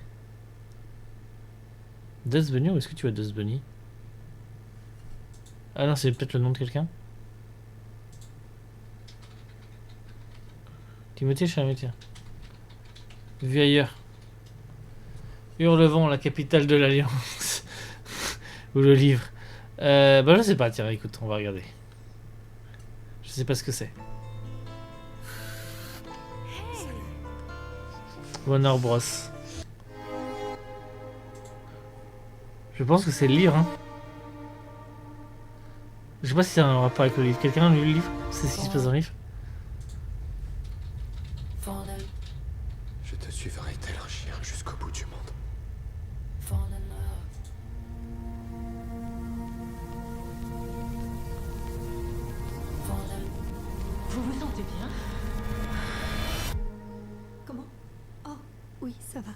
Dodds Bunny, où est-ce que tu vois Dodds Bunny? Ah non, c'est peut-être le nom de quelqu'un. Timothée Chalamet, tiens. Vu ailleurs. Hurlevent, la capitale de l'Alliance. Ou le livre. Bah je sais pas, tiens, écoute, on va regarder. Je sais pas ce que c'est. Warner Bros. Je pense que c'est le livre, hein. Je sais pas si c'est un rapport avec le livre. Quelqu'un a lu le livre? C'est ce qui se passe dans le livre? Je te suivrai tel un chien jusqu'au bout du monde. Vous vous sentez bien? Comment? Oh, oui, ça va.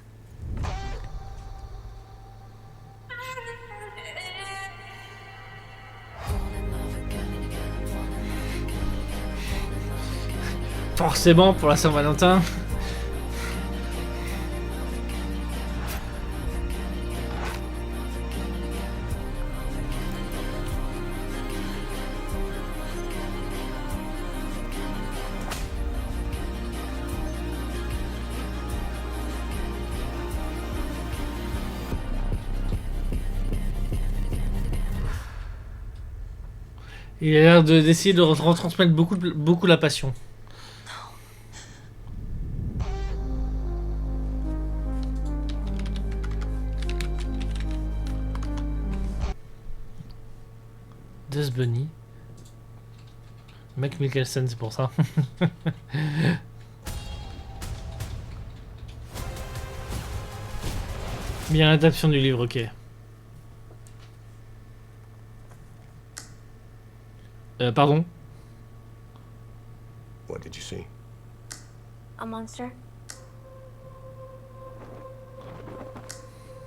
Forcément pour la Saint-Valentin. Il a l'air d'essayer de retransmettre beaucoup la passion. Dodds Bunny. Mec Mikkelsen, c'est pour ça. Bien l'adaptation du livre, ok. Pardon. What did you see? A monster.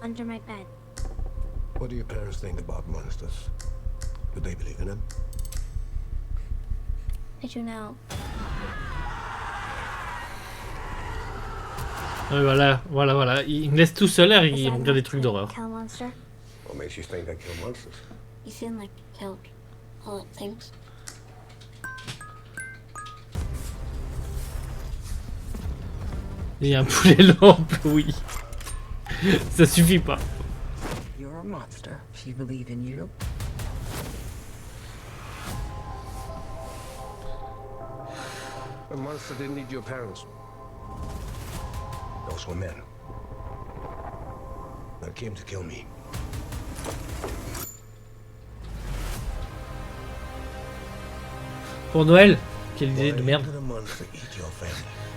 Under my bed. What do your parents think about monsters? Do they believe in them? Did you know? Voilà. Il me laisse tout seul et il regarde des trucs d'horreur. Kill a monster? What makes you think I kill monsters? You seem like you killed all the things. Il y a un poulet lampe, oui. Ça suffit pas. You're a monster. She believe in you. A monster didn't need your parents. Those were men. They came to kill me. Pour Noël? Quelle idée de merde.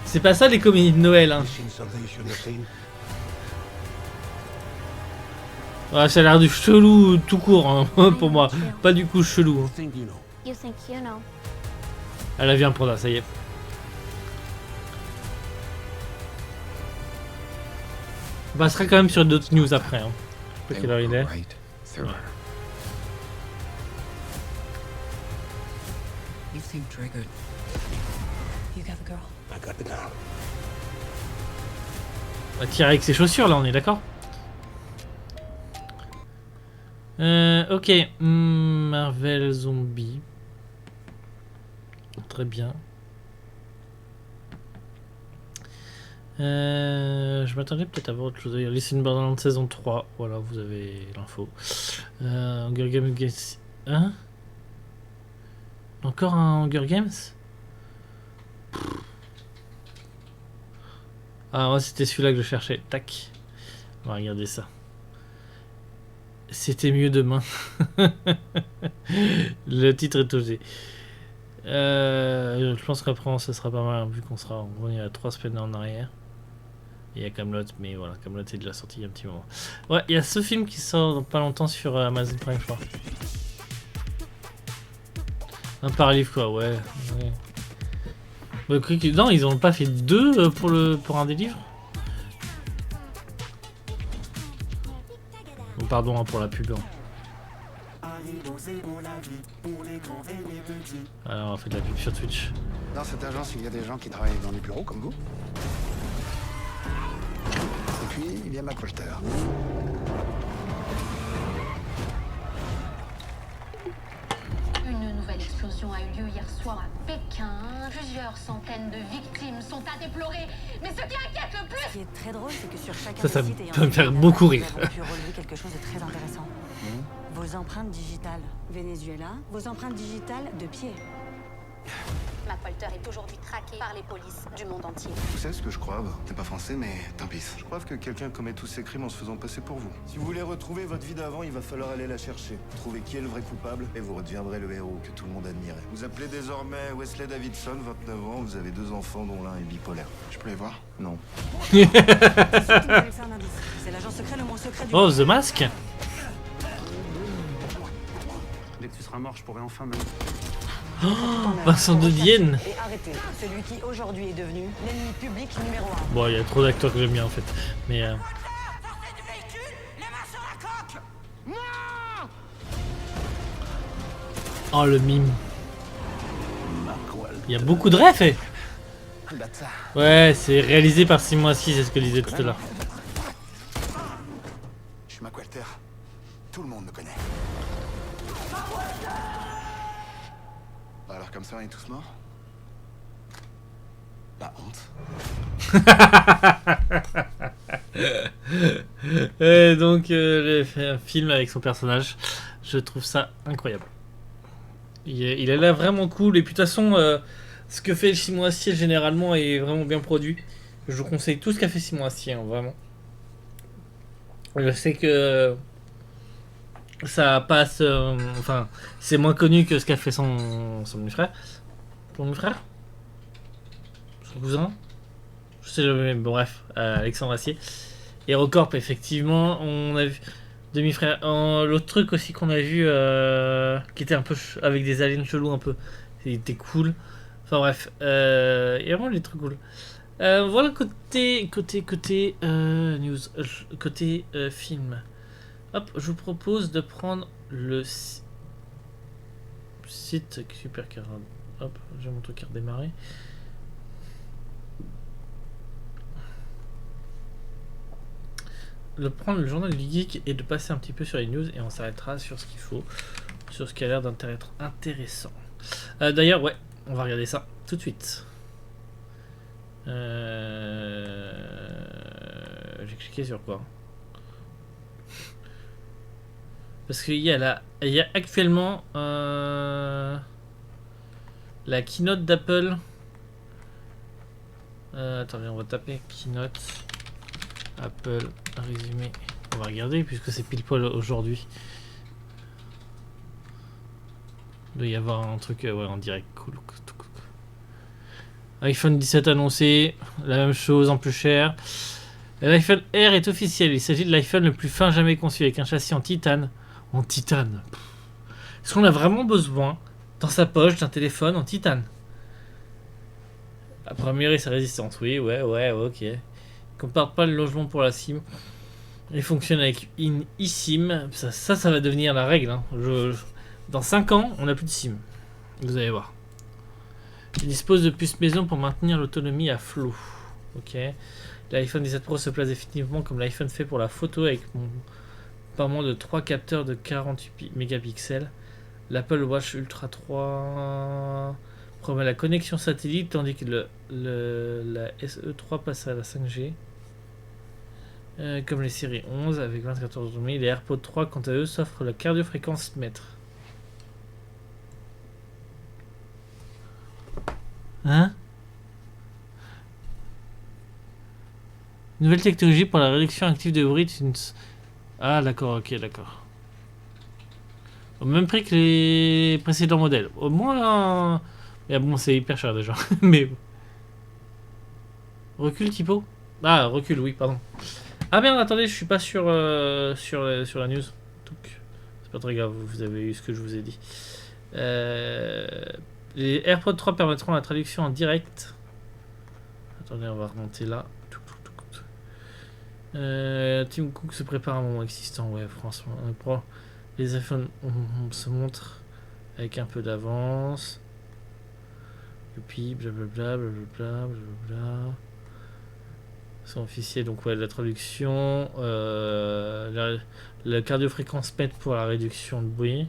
C'est pas ça les comédies de Noël, hein. Ouais, ça a l'air du chelou tout court, hein, pour moi. Pas du coup chelou. Hein. You think you know? Elle vient pour là, ça y est. On passera quand même sur d'autres news après. Hein. Je sais pas quelle heure il est. Ouais. You seem triggered. You got the girl. I got the girl. On va tirer avec ses chaussures là, on est d'accord? Ok. Marvel Zombie. Très bien. Je m'attendais peut-être à voir autre chose. Listen Borderlands saison 3. Voilà, vous avez l'info. Hunger Games. Hein? Encore un Hunger Games? Ah, moi c'était celui-là que je cherchais. Tac. On va regarder ça. C'était mieux demain. Le titre est osé. Je pense qu'après ça sera pas mal vu qu'on sera revenu à 3 semaines en arrière. Il y a Camelot, mais voilà, Camelot est déjà sorti il y a un petit moment. Ouais, il y a ce film qui sort dans pas longtemps sur Amazon Prime, je crois. Un par livre quoi, ouais. Bah, non, ils ont pas fait 2 pour un des livres. Bon, pardon hein, pour la pub. Hein. Alors on fait de la pub sur Twitch. Dans cette agence, il y a des gens qui travaillent dans les bureaux comme vous. Et puis, il y a McWalter. Une nouvelle explosion a eu lieu hier soir à Pékin. Plusieurs centaines de victimes sont à déplorer. Mais ce qui inquiète le plus... Ce qui est très drôle, c'est que sur chacun ça des sites ayant peut me faire beaucoup rire. nous avons pu relever quelque chose de très intéressant. Vos empreintes digitales. Venezuela, vos empreintes digitales de pied. McWalter est aujourd'hui traqué par les polices du monde entier. Vous savez ce que je crois? T'es pas français, mais tant pis. Je crois que quelqu'un commet tous ces crimes en se faisant passer pour vous. Si vous voulez retrouver votre vie d'avant, il va falloir aller la chercher. Trouver qui est le vrai coupable, et vous redeviendrez le héros que tout le monde admirait. Vous appelez désormais Wesley Davidson, 29 ans, vous avez 2 enfants dont l'un est bipolaire. Je peux les voir? Non. C'est l'agent secret le moins secret du Oh, The Mask. Dès que tu seras mort, je pourrai enfin me... Oh, Vincent de Dienne. Et arrêtez celui qui aujourd'hui est devenu l'ennemi public numéro 1. Bon, il y a trop d'acteurs que j'aime bien en fait. Mais oh le mime. Il y a beaucoup de refs. Ouais, c'est réalisé par Simon Assis, c'est ce que je disais tout à l'heure. Je suis McWalter. Tout le monde me connaît. Alors comme ça, on est tous morts? La honte. Et donc, j'ai fait un film avec son personnage. Je trouve ça incroyable. Il a l'air vraiment cool. Et puis de toute façon, ce que fait Simon Astier généralement est vraiment bien produit. Je vous conseille tout ce qu'a fait Simon Astier, hein, vraiment. Je sais que ça passe, enfin, c'est moins connu que ce qu'a fait son frère, Ton demi-frère? Son cousin? Je sais jamais, bref, Alexandre Assier. HeroCorp, effectivement, on a vu demi-frère. L'autre truc aussi qu'on a vu, qui était un peu avec des aliens chelous un peu, il était cool. Enfin bref, il y a vraiment des trucs cool. Voilà côté news, côté film. Hop, je vous propose de prendre le site Super Car. Hop, j'ai mon truc à redémarrer. De prendre le journal du geek et de passer un petit peu sur les news et on s'arrêtera sur ce qu'il faut, sur ce qui a l'air d'être intéressant. D'ailleurs, ouais, on va regarder ça tout de suite. J'ai cliqué sur quoi? Parce qu'il y a actuellement la keynote d'Apple. Attendez, on va taper keynote Apple résumé. On va regarder puisque c'est pile poil aujourd'hui. Il doit y avoir un truc ouais, en direct. Cool. iPhone 17 annoncé, la même chose en plus cher. L'iPhone Air est officiel. Il s'agit de l'iPhone le plus fin jamais conçu avec un châssis en titane. En titane. Est-ce qu'on a vraiment besoin dans sa poche d'un téléphone en titane? À première et sa résistance. Oui, ouais, ok. Compare pas le logement pour la SIM. Il fonctionne avec une eSIM. Ça va devenir la règle. Hein. Dans 5 ans, on n'a plus de SIM. Vous allez voir. Il dispose de puces maison pour maintenir l'autonomie à flot. Ok. L'iPhone 17 Pro se place définitivement comme l'iPhone fait pour la photo avec pas moins de 3 capteurs de 48 mégapixels. L'Apple Watch Ultra 3 promet la connexion satellite tandis que la SE3 passe à la 5G. Comme les séries 11 avec 24 heures d'autonomie. Les AirPods 3 quant à eux s'offrent la cardiofréquence mètre. Hein? Nouvelle technologie pour la réduction active de bruit. Ah d'accord, ok, d'accord. Au même prix que les précédents modèles. Au moins... Mais bon, c'est hyper cher déjà. Mais... Recul typo? Ah, recul, oui, pardon. Ah merde, attendez, je suis pas sur la news. C'est pas très grave, vous avez eu ce que je vous ai dit. Les AirPods 3 permettront la traduction en direct. Attendez, on va remonter là. Tim Cook se prépare à un moment existant. Ouais, franchement. Les iPhones se montrent avec un peu d'avance. Et puis, blablabla. C'est officiel, donc ouais, la traduction. La cardiofréquence mètre pour la réduction de bruit.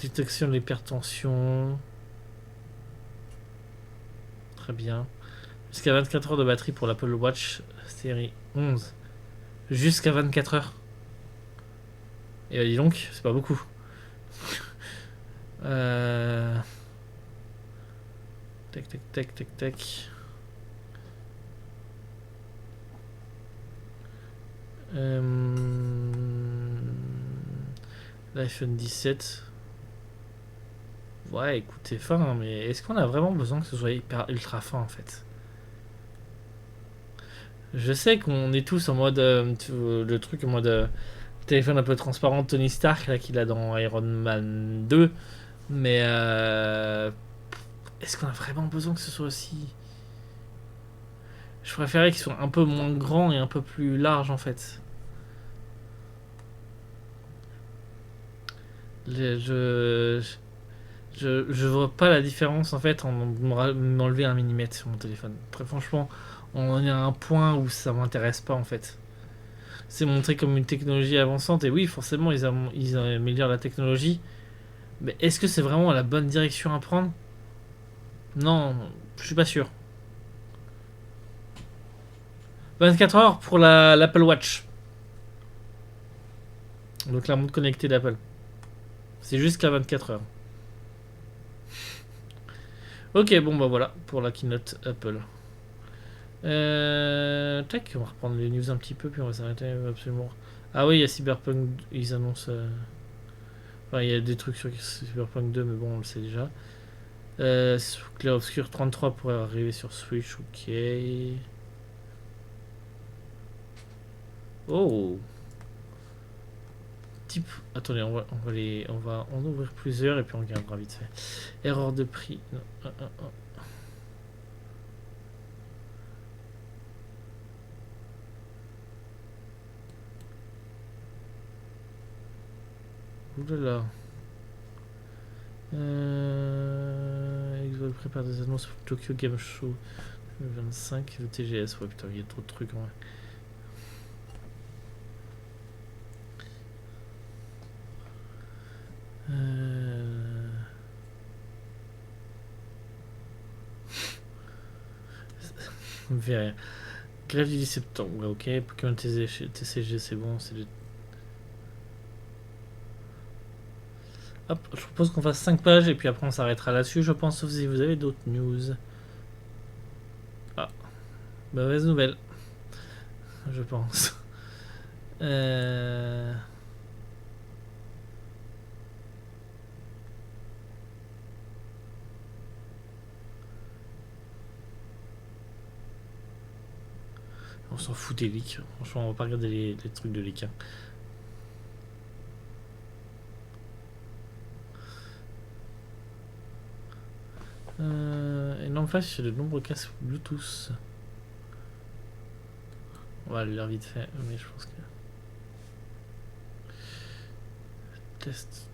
Détection de l'hypertension. Très bien. Jusqu'à 24 heures de batterie pour l'Apple Watch série 11. Jusqu'à 24 heures. Et dis donc, c'est pas beaucoup. Tac. L'iPhone 17. Ouais, écoute, c'est fin, hein, mais est-ce qu'on a vraiment besoin que ce soit hyper ultra fin en fait? Je sais qu'on est tous en mode le truc en mode téléphone un peu transparent de Tony Stark là qu'il a dans Iron Man 2, mais est-ce qu'on a vraiment besoin que ce soit aussi? Je préférais qu'il soit un peu moins grand et un peu plus large en fait. Je vois pas la différence en fait en m'enlever un millimètre sur mon téléphone. Très franchement, on est à un point où ça m'intéresse pas en fait. C'est montré comme une technologie avançante et oui, forcément ils améliorent la technologie. Mais est-ce que c'est vraiment la bonne direction à prendre? Non, je suis pas sûr. 24 heures pour l'Apple Watch. Donc la montre connectée d'Apple. C'est jusqu'à 24 heures. Ok, bon bah voilà pour la keynote Apple. Tac, on va reprendre les news un petit peu puis on va s'arrêter absolument. Ah oui, il y a Cyberpunk, ils annoncent. Enfin, il y a des trucs sur Cyberpunk 2, mais bon, on le sait déjà. Clair Obscur 33 pourrait arriver sur Switch, ok. Oh. Type. Attendez, on va en ouvrir plusieurs et puis on regardera vite fait. Erreur de prix. Non. Oulala. Xbox prépare des annonces pour Tokyo Game Show 25, le TGS. Ouais, putain, il y a trop de trucs en vrai. On me fait rien. Grève du 10 septembre, ouais, ok. Pokémon TCG, c'est bon. C'est le... Hop, je propose qu'on fasse 5 pages et puis après on s'arrêtera là-dessus, je pense, sauf si vous avez d'autres news. Ah, mauvaise nouvelle, je pense. On s'en fout des leaks, franchement on va pas regarder les trucs de leaks. Hein. Et non, en face, sur de nombreux casques Bluetooth. On va le lire vite fait, mais je pense que... Test.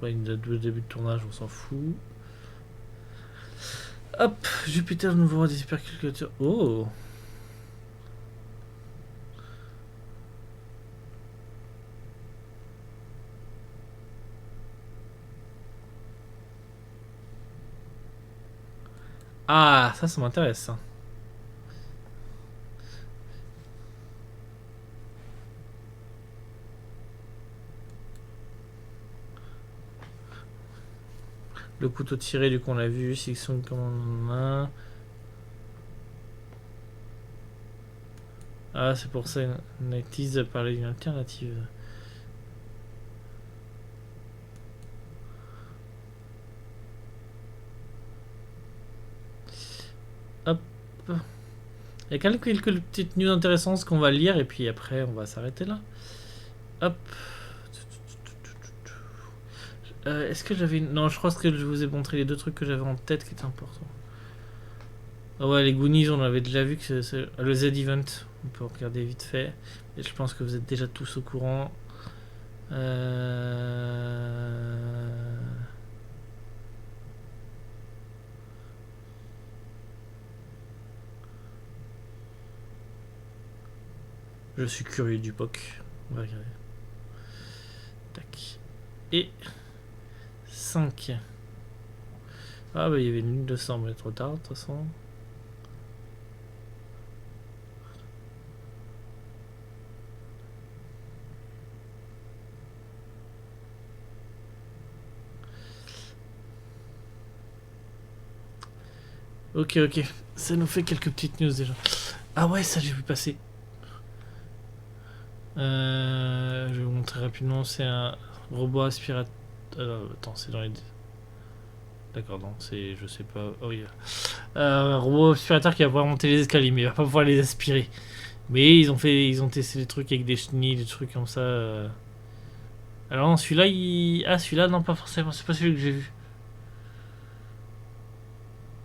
Ouais, une date de début de tournage, on s'en fout. Hop, Jupiter nous voit des hypercalculateurs. Oh! Ah, ça m'intéresse. Le couteau tiré, du coup, on l'a vu. Section comme on en a. Ah, c'est pour ça Nighties a parlé d'une alternative. Hop. Il y a quelques petites news intéressantes qu'on va lire et puis après on va s'arrêter là. Hop. Est-ce que j'avais une... Non, je crois que je vous ai montré les deux trucs que j'avais en tête qui étaient importants. Ah ouais, les Goonies, on avait déjà vu que c'est le Z-Event. On peut regarder vite fait. Et je pense que vous êtes déjà tous au courant. Je suis curieux du POC. On va regarder. Tac. Et... 5. Ah bah il y avait une ligne de sang, mais trop tard de toute façon. Ok, ça nous fait quelques petites news déjà. Ah ouais, ça j'ai vu passer. Je vais vous montrer rapidement, c'est un robot aspirateur. Attends, c'est dans les... D'accord, non, c'est... Je sais pas... Oh, oui. Un robot aspirateur qui va pouvoir monter les escaliers, mais il va pas pouvoir les aspirer. Mais ils ont testé des trucs avec des chenilles, des trucs comme ça. Alors non, celui-là, Ah, celui-là, non, pas forcément. C'est pas celui que j'ai vu.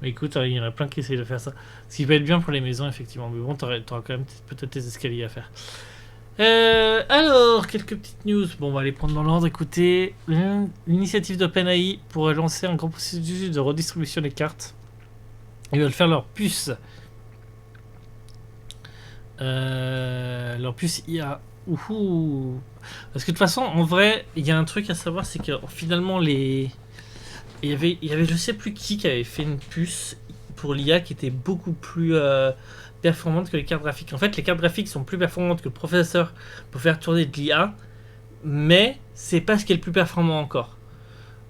Mais écoute, il y en a plein qui essayent de faire ça. Ce qui peut être bien pour les maisons, effectivement. Mais bon, t'auras quand même peut-être des escaliers à faire. Alors, quelques petites news. Bon, on va les prendre dans l'ordre. Écoutez, l'initiative d'OpenAI pourrait lancer un grand processus de redistribution des cartes. Ils veulent faire leur puce. Leur puce IA. Ouhou. Parce que de toute façon, en vrai, il y a un truc à savoir, c'est que finalement, il y avait je sais plus qui avait fait une puce pour l'IA qui était beaucoup plus performante que les cartes graphiques. En fait, les cartes graphiques sont plus performantes que le processeur pour faire tourner de l'IA, mais c'est pas ce qui est le plus performant encore.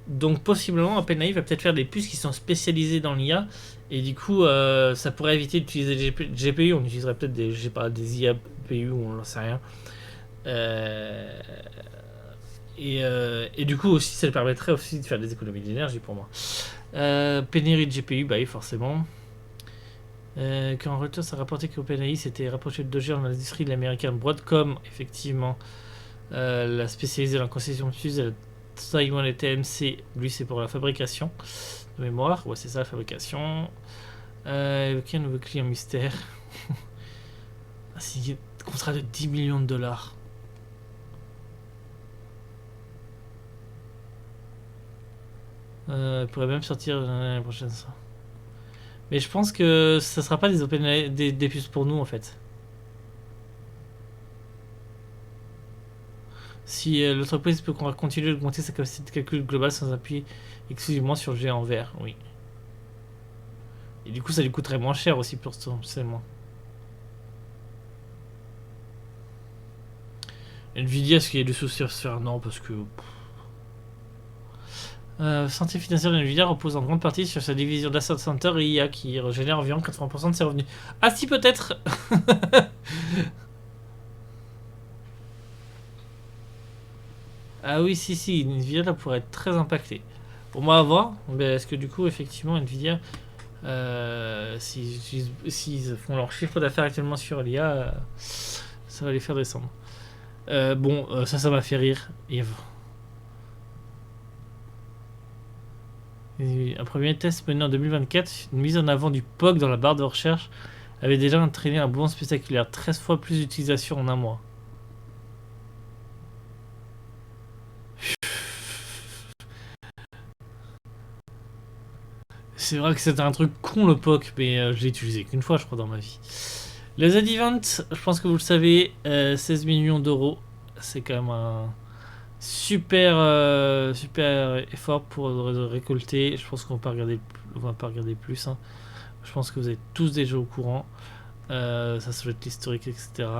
Donc possiblement OpenAI va peut-être faire des puces qui sont spécialisées dans l'IA et du coup ça pourrait éviter d'utiliser des GPU, on utiliserait peut-être des, je sais pas, des IA PU ou on n'en sait rien. Et du coup aussi ça permettrait aussi de faire des économies d'énergie pour moi. Pénurie de GPU, bah oui forcément. Quand Reuters a rapporté qu'OpenAI s'était rapproché de Doge dans l'industrie de l'américaine Broadcom, effectivement, la spécialisée dans la concession de puces, Taiwan et TMC, lui c'est pour la fabrication de mémoire, ouais c'est ça la fabrication. Ok, un nouveau client mystère. C'est un contrat de 10 millions de dollars. Pourrait même sortir l'année prochaine ça. Mais je pense que ça sera pas des puces pour nous en fait. Si l'entreprise peut continuer d'augmenter sa capacité de calcul globale sans appuyer exclusivement sur le géant vert, oui. Et du coup ça lui coûterait moins cher aussi pour seulement. Nvidia, est-ce qu'il y a des soucis à se faire? Non, parce que... santé financière de Nvidia repose en grande partie sur sa division Data Center et IA qui génère environ 80% de ses revenus. Ah si, peut-être. Ah oui, si, Nvidia là pourrait être très impacté. Pour moi à voir, mais est-ce que du coup effectivement Nvidia, s'ils font leur chiffre d'affaires actuellement sur l'IA, ça va les faire descendre. Bon, ça m'a fait rire. Un premier test mené en 2024, une mise en avant du POC dans la barre de recherche avait déjà entraîné un bond spectaculaire, 13 fois plus d'utilisation en un mois. C'est vrai que c'était un truc con le POC, mais je l'ai utilisé qu'une fois je crois dans ma vie. Les Z-Event, je pense que vous le savez, 16 millions d'euros, c'est quand même un... super effort pour récolter. Je pense qu'on va pas regarder plus hein. Je pense que vous êtes tous déjà au courant. Ça va être l'historique, etc.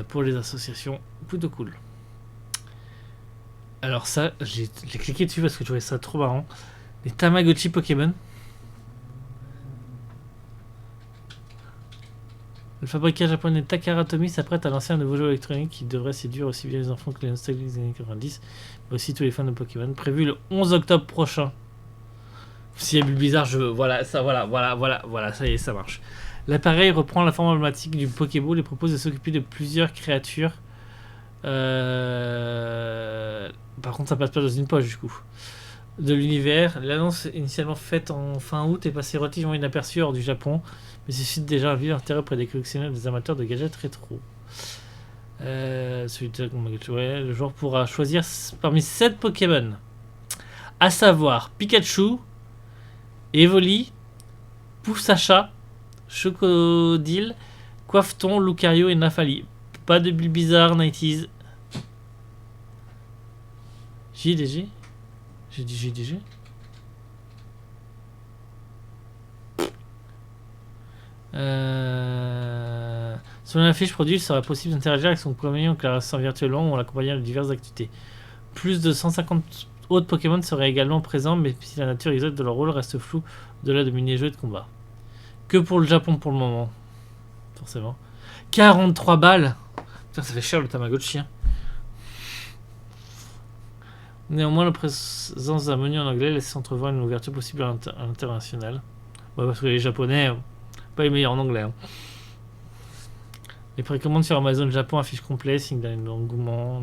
Pour les associations, plutôt cool. Alors ça, j'ai cliqué dessus parce que je trouvais ça trop marrant. Les Tamagotchi Pokémon. Le fabricant japonais Takara Tomy s'apprête à lancer un nouveau jeu électronique qui devrait séduire aussi bien les enfants que les nostalgiques des années 90, mais aussi tous les fans de Pokémon, prévu le 11 octobre prochain. S'il y a bizarre, voilà, ça y est, ça marche. L'appareil reprend la forme emblématique du Pokéball et propose de s'occuper de plusieurs créatures. Par contre, ça passe pas dans une poche du coup. De l'univers, l'annonce initialement faite en fin août est passée relativement inaperçue hors du Japon, mais suscite déjà un vif intérêt auprès des collectionneurs et des amateurs de gadgets rétro. Le joueur pourra choisir parmi 7 Pokémon, à savoir Pikachu, Evoli, Poussacha, Chocodile, Coiffeton, Lucario et Nafali. Pas de Bulbizarre, 90s. JDG? J'ai dit JDG? Selon la fiche produit, il sera possible d'interagir avec son compagnon avec la assistant virtuel ou en l'accompagnant de diverses activités. Plus de 150 autres Pokémon seraient également présents, mais si la nature exacte de leur rôle reste floue au-delà de mini-jeux et de combat. Que pour le Japon pour le moment. Forcément. 43 balles! Putain, ça fait cher le Tamagotchi. Hein. Néanmoins, la présence d'un menu en anglais laisse entrevoir une ouverture possible à l'international. Ouais, parce que les Japonais, pas les meilleurs en anglais. Hein. Les précommandes sur Amazon Japon affichent complet, signe d'un engouement.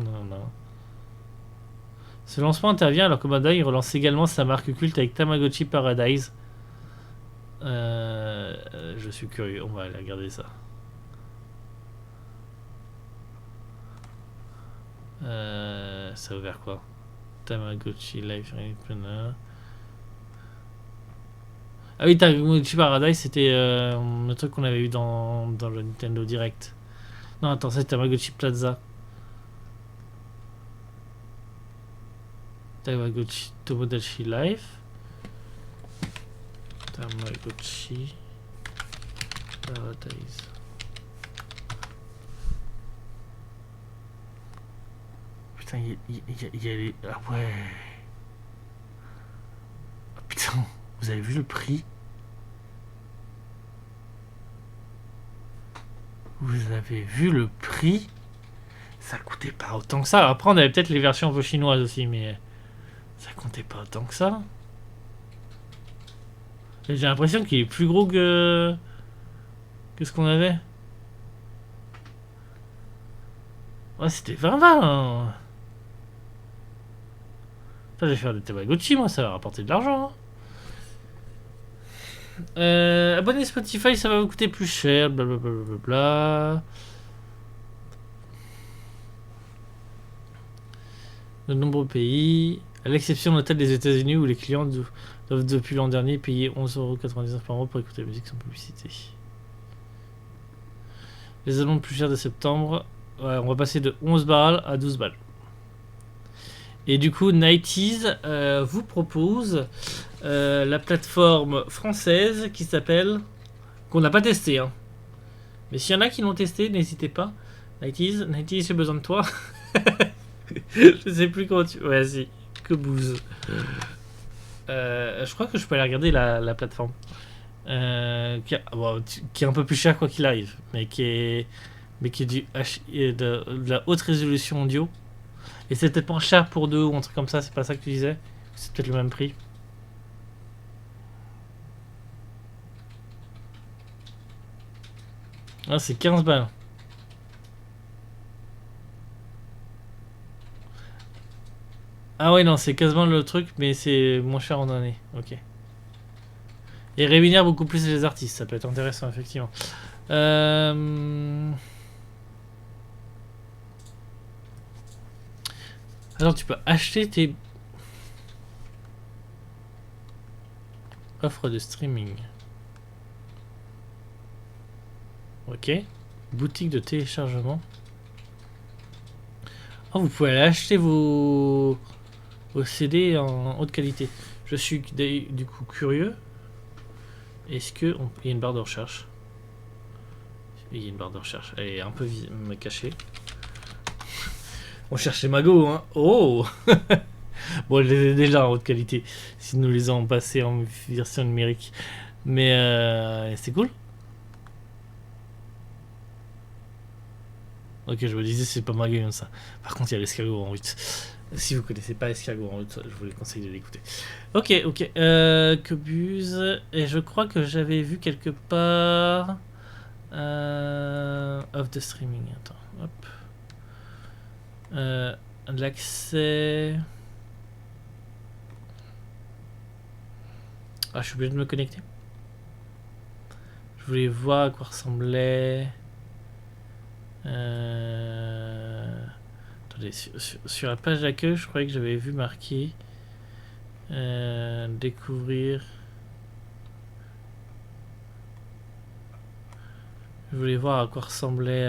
Ce lancement intervient alors que Bandai relance également sa marque culte avec Tamagotchi Paradise. Je suis curieux, on va aller regarder ça. Ça a ouvert quoi? Tamagotchi Life Opener. Ah oui, Tamagotchi Paradise, c'était le truc qu'on avait eu dans le Nintendo Direct. Non, attends, c'est Tamagotchi Plaza. Tamagotchi Tomodachi Life. Tamagotchi Paradise. Putain, il y a les... Ah ouais. Vous avez vu le prix? Vous avez vu le prix? Ça coûtait pas autant que ça. Après, on avait peut-être les versions un peu chinoises aussi, mais ça comptait pas autant que ça. Et j'ai l'impression qu'il est plus gros que ce qu'on avait. Ouais, c'était 20-20. Hein. Ça, je vais faire des Tamagotchi, moi, ça va rapporter de l'argent. Hein. Abonner Spotify, ça va vous coûter plus cher. Blablabla. De nombreux pays, à l'exception notable des États-Unis où les clients doivent depuis l'an dernier payer 11,99€ par mois pour écouter la musique sans publicité. Les annonces plus chères de septembre, ouais, on va passer de 11 balles à 12 balles. Et du coup, 90s vous propose la plateforme française qui s'appelle, qu'on n'a pas testé, hein. Mais s'il y en a qui l'ont testé, n'hésitez pas. 90s, j'ai besoin de toi. Je sais plus comment tu... Ouais, si. Que bouse. Je crois que je peux aller regarder la plateforme. Qui est un peu plus cher quoi qu'il arrive. Mais qui est de la haute résolution audio. Et c'est peut-être pas cher pour deux ou un truc comme ça. C'est pas ça que tu disais? C'est peut-être le même prix. Ah, c'est 15 balles. Ah ouais, non, c'est quasiment le truc, mais c'est moins cher en année. Ok. Et rémunère beaucoup plus les artistes, ça peut être intéressant, effectivement. Alors, tu peux acheter tes offres de streaming. Ok. Boutique de téléchargement. Oh, vous pouvez aller acheter vos CD en haute qualité. Je suis du coup curieux. Est-ce que... Il y a une barre de recherche. Il y a une barre de recherche. Elle est un peu cachée. On cherchait Mago, hein. Oh. Bon, je les ai déjà en haute qualité. Si nous les avons passés en version numérique. Mais c'est cool. Ok, je me disais c'est pas Mago comme ça. Par contre, il y a l'escargot en route. Si vous connaissez pas l'escargot en route, je vous les conseille de l'écouter. Ok. Que buse. Et je crois que j'avais vu quelque part... Of the streaming. Attends, hop. L'accès... Ah, je suis obligé de me connecter. Je voulais voir à quoi ressemblait... Attendez, sur la page d'accueil, je croyais que j'avais vu marqué découvrir. Je voulais voir à quoi ressemblait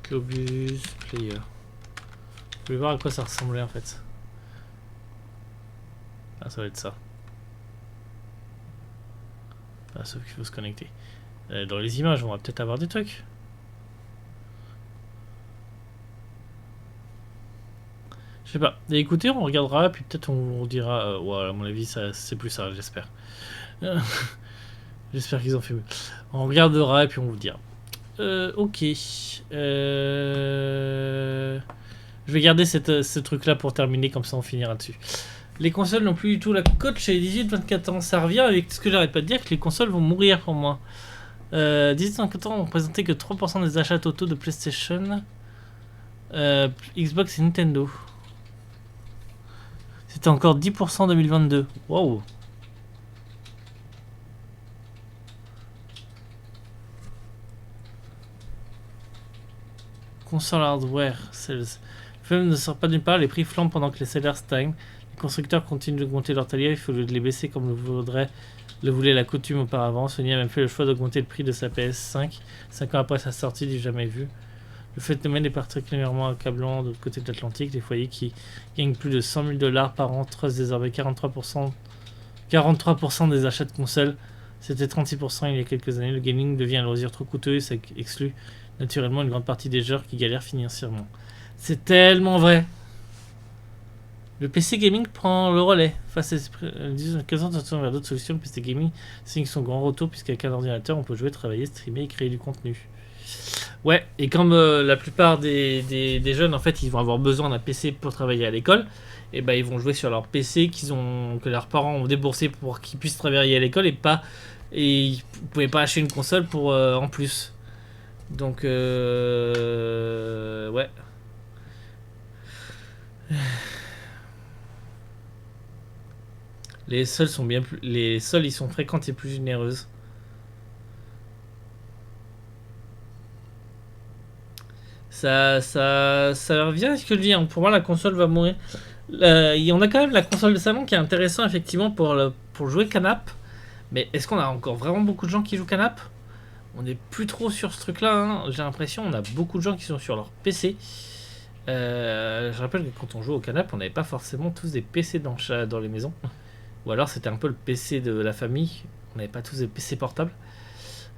Globus Player. Je voulais voir à quoi ça ressemblait en fait. Ah, ça va être ça. Ah, sauf qu'il faut se connecter. Dans les images, on va peut-être avoir des trucs. Je sais pas. Et écoutez, on regardera, puis peut-être on dira... ouais, à mon avis, c'est plus ça, j'espère. J'espère qu'ils ont fait mieux. On regardera, et puis on vous dira. Ok. Je vais garder ce truc-là pour terminer, comme ça on finira dessus. Les consoles n'ont plus du tout la cote chez les 18-24 ans. Ça revient avec ce que j'arrête pas de dire, que les consoles vont mourir pour moi. 18-24 ans ont présenté que 3% des achats totaux de PlayStation, Xbox et Nintendo. C'était encore 10% en 2022. Wow. Console hardware sales. Le film ne sort pas d'une part, les prix flambent pendant que les sellers stagnent. Les constructeurs continuent d'augmenter leur taille, il faut de les baisser comme le voulait la coutume auparavant. Sony a même fait le choix d'augmenter le prix de sa PS5 5 ans après sa sortie du jamais vu. Le phénomène est particulièrement accablant de l'autre côté de l'Atlantique. Les foyers qui gagnent plus de 100 000 $ par an trustent désormais 43% des achats de consoles C'était 36% il y a quelques années. Le gaming devient un loisir trop coûteux et ça exclut naturellement une grande partie des joueurs qui galèrent financièrement. C'est tellement vrai. Le PC gaming prend le relais. Face à ces 15 ans vers d'autres solutions, le PC gaming signe son grand retour puisqu'avec un ordinateur, on peut jouer, travailler, streamer et créer du contenu. Ouais, et comme la plupart des jeunes, en fait, ils vont avoir besoin d'un PC pour travailler à l'école, et ben ils vont jouer sur leur PC que leurs parents ont déboursé pour qu'ils puissent travailler à l'école et ils pouvaient pas acheter une console pour en plus. Donc ouais. Les soldes sont ils sont fréquentes et plus généreuses. Ça revient à ce que je dis. Pour moi, la console va mourir. On a quand même la console de salon qui est intéressant effectivement pour jouer canap. Mais est-ce qu'on a encore vraiment beaucoup de gens qui jouent canap? On n'est plus trop sur ce truc-là. Hein. J'ai l'impression on a beaucoup de gens qui sont sur leur PC. Je rappelle que quand on jouait au canap, on n'avait pas forcément tous des PC dans les maisons. Ou alors c'était un peu le PC de la famille. On n'avait pas tous des PC portables.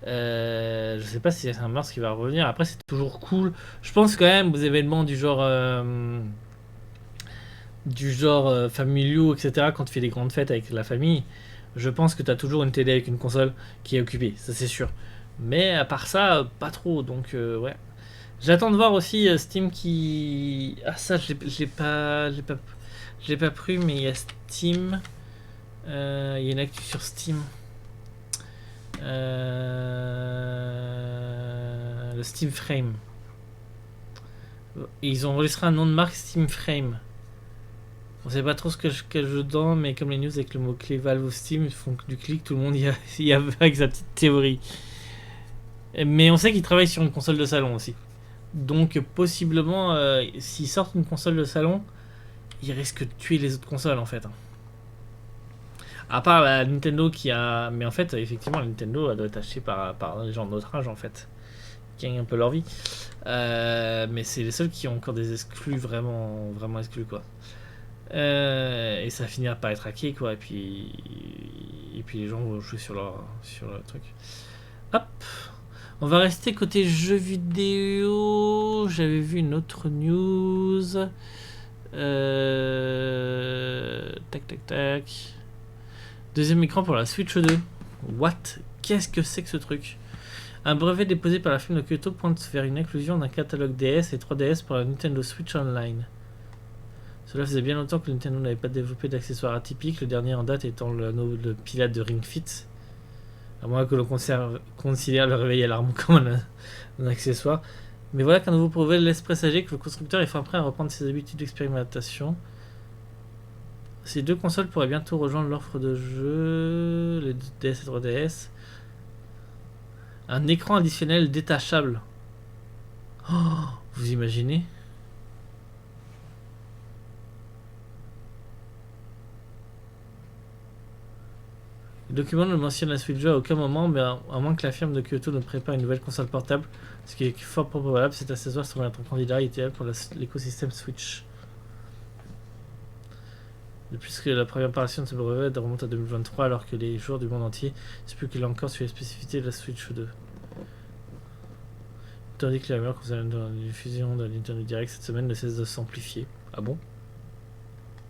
Je sais pas si c'est un mars qui va revenir. Après, c'est toujours cool. Je pense quand même aux événements du genre familiaux, etc. Quand tu fais des grandes fêtes avec la famille, je pense que tu as toujours une télé avec une console qui est occupée. Ça, c'est sûr. Mais à part ça, pas trop. Donc, ouais. J'attends de voir aussi Steam qui. Ah, ça, je l'ai pas pris, mais il y a Steam. Il y a une actu sur Steam. Le Steam Frame. Et ils ont enregistré un nom de marque Steam Frame. On sait pas trop quel jeu dedans, mais comme les news avec le mot-clé Valve ou Steam ils font du clic, tout le monde y a avec sa petite théorie. Mais on sait qu'ils travaillent sur une console de salon aussi. Donc possiblement, s'ils sortent une console de salon, ils risquent de tuer les autres consoles en fait. À part la Nintendo qui a... Mais en fait, effectivement, la Nintendo elle doit être achetée par les gens de notre âge, en fait. Qui gagnent un peu leur vie. Mais c'est les seuls qui ont encore des exclus vraiment, vraiment exclus, quoi. Et ça finira par être hacké, quoi. Et puis les gens vont jouer sur leur truc. Hop. On va rester côté jeux vidéo. J'avais vu une autre news. Tac, tac, tac. Deuxième écran pour la Switch 2. What? Qu'est-ce que c'est que ce truc? Un brevet déposé par la firme de Kyoto pointe vers une inclusion d'un catalogue DS et 3DS pour la Nintendo Switch Online. Cela faisait bien longtemps que Nintendo n'avait pas développé d'accessoires atypiques, le dernier en date étant le Pilate de Ring Fit. À moins que l'on considère le réveil alarme comme un accessoire. Mais voilà qu'un nouveau brevet laisse présager que le constructeur est fin prêt à reprendre ses habitudes d'expérimentation. Ces deux consoles pourraient bientôt rejoindre l'offre de jeux, les DS et 3DS. Un écran additionnel détachable. Oh, vous imaginez? Le document ne mentionne la Switch 2 à aucun moment, mais à moins que la firme de Kyoto ne prépare une nouvelle console portable, ce qui est fort probable, cet accessoire serait un candidat idéal pour l'écosystème Switch. De plus que la première apparition de ce brevet remonte à 2023, alors que les joueurs du monde entier spéculent encore sur les spécificités de la Switch 2. Tandis que la rumeur concernant la diffusion de Nintendo Direct cette semaine ne cesse de s'amplifier. Ah bon?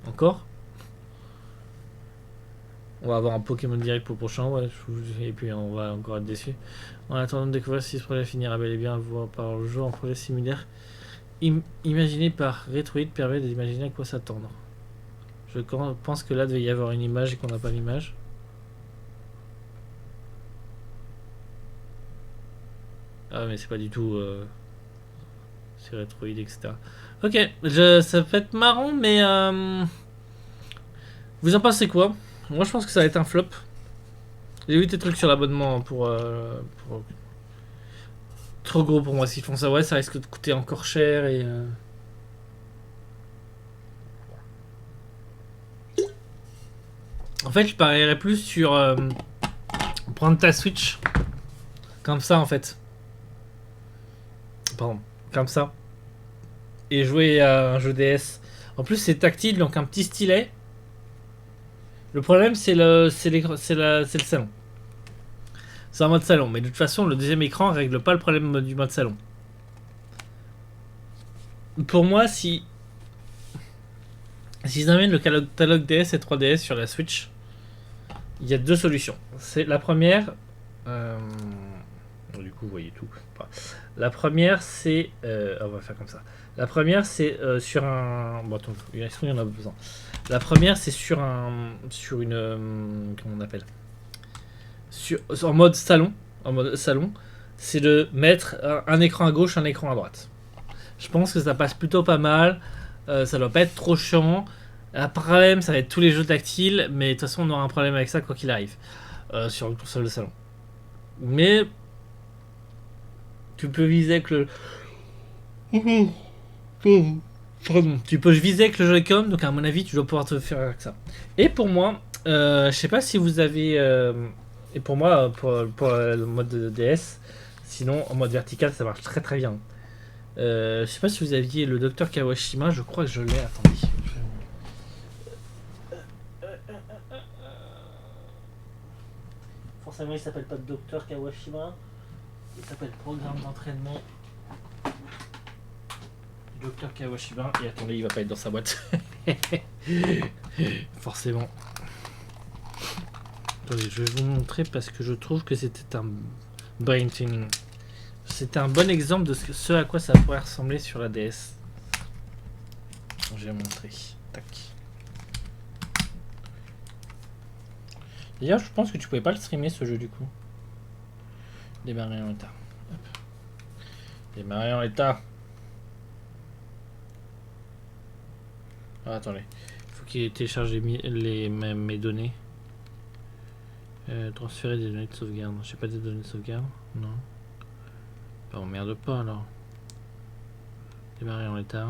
Encore? On va avoir un Pokémon Direct pour le prochain, ouais, et puis on va encore être déçu. En attendant de découvrir si ce projet finira bel et bien à voir par le jour, un projet similaire imaginé par Retroid permet d'imaginer à quoi s'attendre. Je pense que là, il devait y avoir une image et qu'on n'a pas l'image. Ah, mais c'est pas du tout... c'est Retroid, etc. Ok, ça peut être marrant, mais... Vous en pensez quoi? Moi, je pense que ça va être un flop. J'ai vu des trucs sur l'abonnement pour... Trop gros pour moi s'ils font ça. Ouais, ça risque de coûter encore cher et... En fait, je parierais plus sur prendre ta Switch comme ça, en fait. Pardon, comme ça. Et jouer à un jeu DS. En plus, c'est tactile, donc un petit stylet. Le problème, c'est le salon. C'est un mode salon, mais de toute façon, le deuxième écran règle pas le problème du mode salon. Pour moi, si ils amènent le catalogue DS et 3DS sur la Switch, il y a deux solutions. C'est la première. Du coup, vous voyez tout. La première, c'est. On va faire comme ça. La première, c'est sur un. Bon, attends, il y en a besoin. La première, c'est sur une. Comment on appelle, en mode salon. En mode salon, c'est de mettre un écran à gauche, un écran à droite. Je pense que ça passe plutôt pas mal. Ça doit pas être trop chiant. Un problème, ça va être tous les jeux tactiles, mais de toute façon, on aura un problème avec ça quoi qu'il arrive sur une console de salon. Mais tu peux viser avec le. Pardon. Tu peux viser avec le Joy-Con, donc à mon avis, tu dois pouvoir te faire avec ça. Et pour moi, je sais pas si vous avez. Et pour moi, pour le mode de DS, sinon en mode vertical, ça marche très très bien. Je sais pas si vous aviez le Dr Kawashima, je crois que je l'ai. Attendez. Forcément, il s'appelle pas Dr Kawashima, il s'appelle Programme d'entraînement Dr Kawashima. Et attendez, il va pas être dans sa boîte. Forcément. Attendez, je vais vous montrer parce que je trouve que c'était un brain training. C'était un bon exemple de ce à quoi ça pourrait ressembler sur la DS. Je vais montrer. Tac. D'ailleurs, je pense que tu pouvais pas le streamer ce jeu du coup. Démarrer en état. Hop. Démarrer en état. Ah, attendez. Il faut qu'il télécharge mes données. Transférer des données de sauvegarde. Je sais pas des données de sauvegarde. Non. Bah, on merde pas alors. Démarrer en état.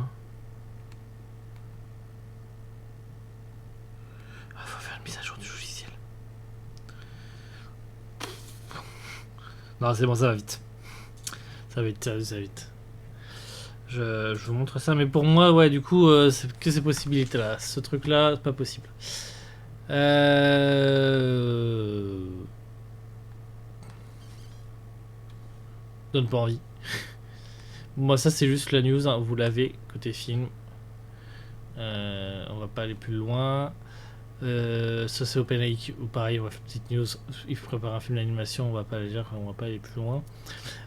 Ah, faut faire une mise à jour du logiciel. Non, c'est bon, ça va vite. Ça va vite, ça va vite. Je vous montre ça, mais pour moi, ouais, du coup, c'est que ces possibilités-là. Ce truc-là, c'est pas possible. Donne pas envie. Moi, ça, c'est juste la news. Hein. Vous l'avez côté film. On va pas aller plus loin. Ça, c'est OpenAI ou pareil, on va faire une petite news. Il faut préparer un film d'animation. On va pas aller dire, on va pas aller plus loin.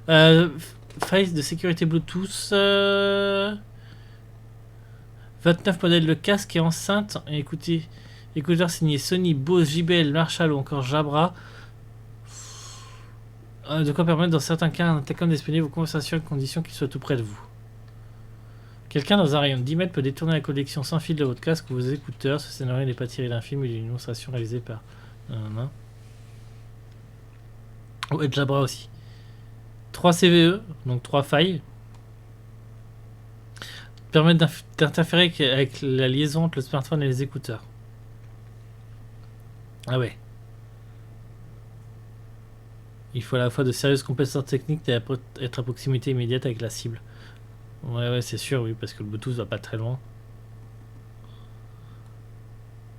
Faille de sécurité Bluetooth. 29 modèles de casque et enceinte. Et écoutez, écouteurs signés Sony, Bose, JBL, Marshall ou encore Jabra. De quoi permettre dans certains cas un Intercom d'espionner vos conversations à condition qu'il soit tout près de vous. Quelqu'un dans un rayon de 10 mètres peut détourner la connexion sans fil de votre casque ou vos écouteurs. Ce scénario n'est pas tiré d'un film mais d'une illustration réalisée par et Jabra aussi. 3 CVE, donc 3 failles, permettent d'interférer avec la liaison entre le smartphone et les écouteurs. Ah ouais. Il faut à la fois de sérieuses compétences techniques et être à proximité immédiate avec la cible. Ouais, c'est sûr, oui, parce que le Bluetooth va pas très loin.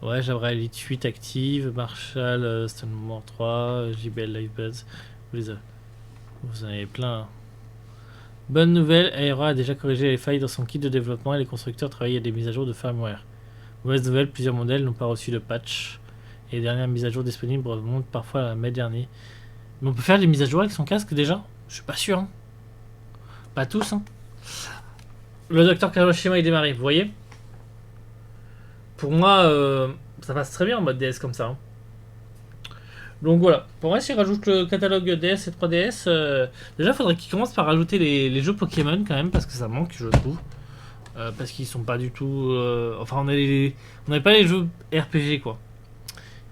Ouais, Jabra Elite 8 active, Marshall, Stonemore 3, JBL Livebuds. Vous en avez plein. Bonne nouvelle, Aera a déjà corrigé les failles dans son kit de développement et les constructeurs travaillent à des mises à jour de firmware. Mauvaise nouvelle, plusieurs modèles n'ont pas reçu de patch. Et les dernières mises à jour disponibles remontent parfois à mai dernier. Mais on peut faire des mises à jour avec son casque déjà? Je suis pas sûr. Hein. Pas tous. Hein. Le Dr Kawashima est démarré, vous voyez? Pour moi, ça passe très bien en mode DS comme ça. Hein. Donc voilà. Pour moi, s'il rajoute le catalogue DS et 3DS, déjà, il faudrait qu'il commence par rajouter les jeux Pokémon quand même, parce que ça manque, je trouve. Parce qu'ils sont pas du tout... enfin, on n'avait pas les jeux RPG, quoi.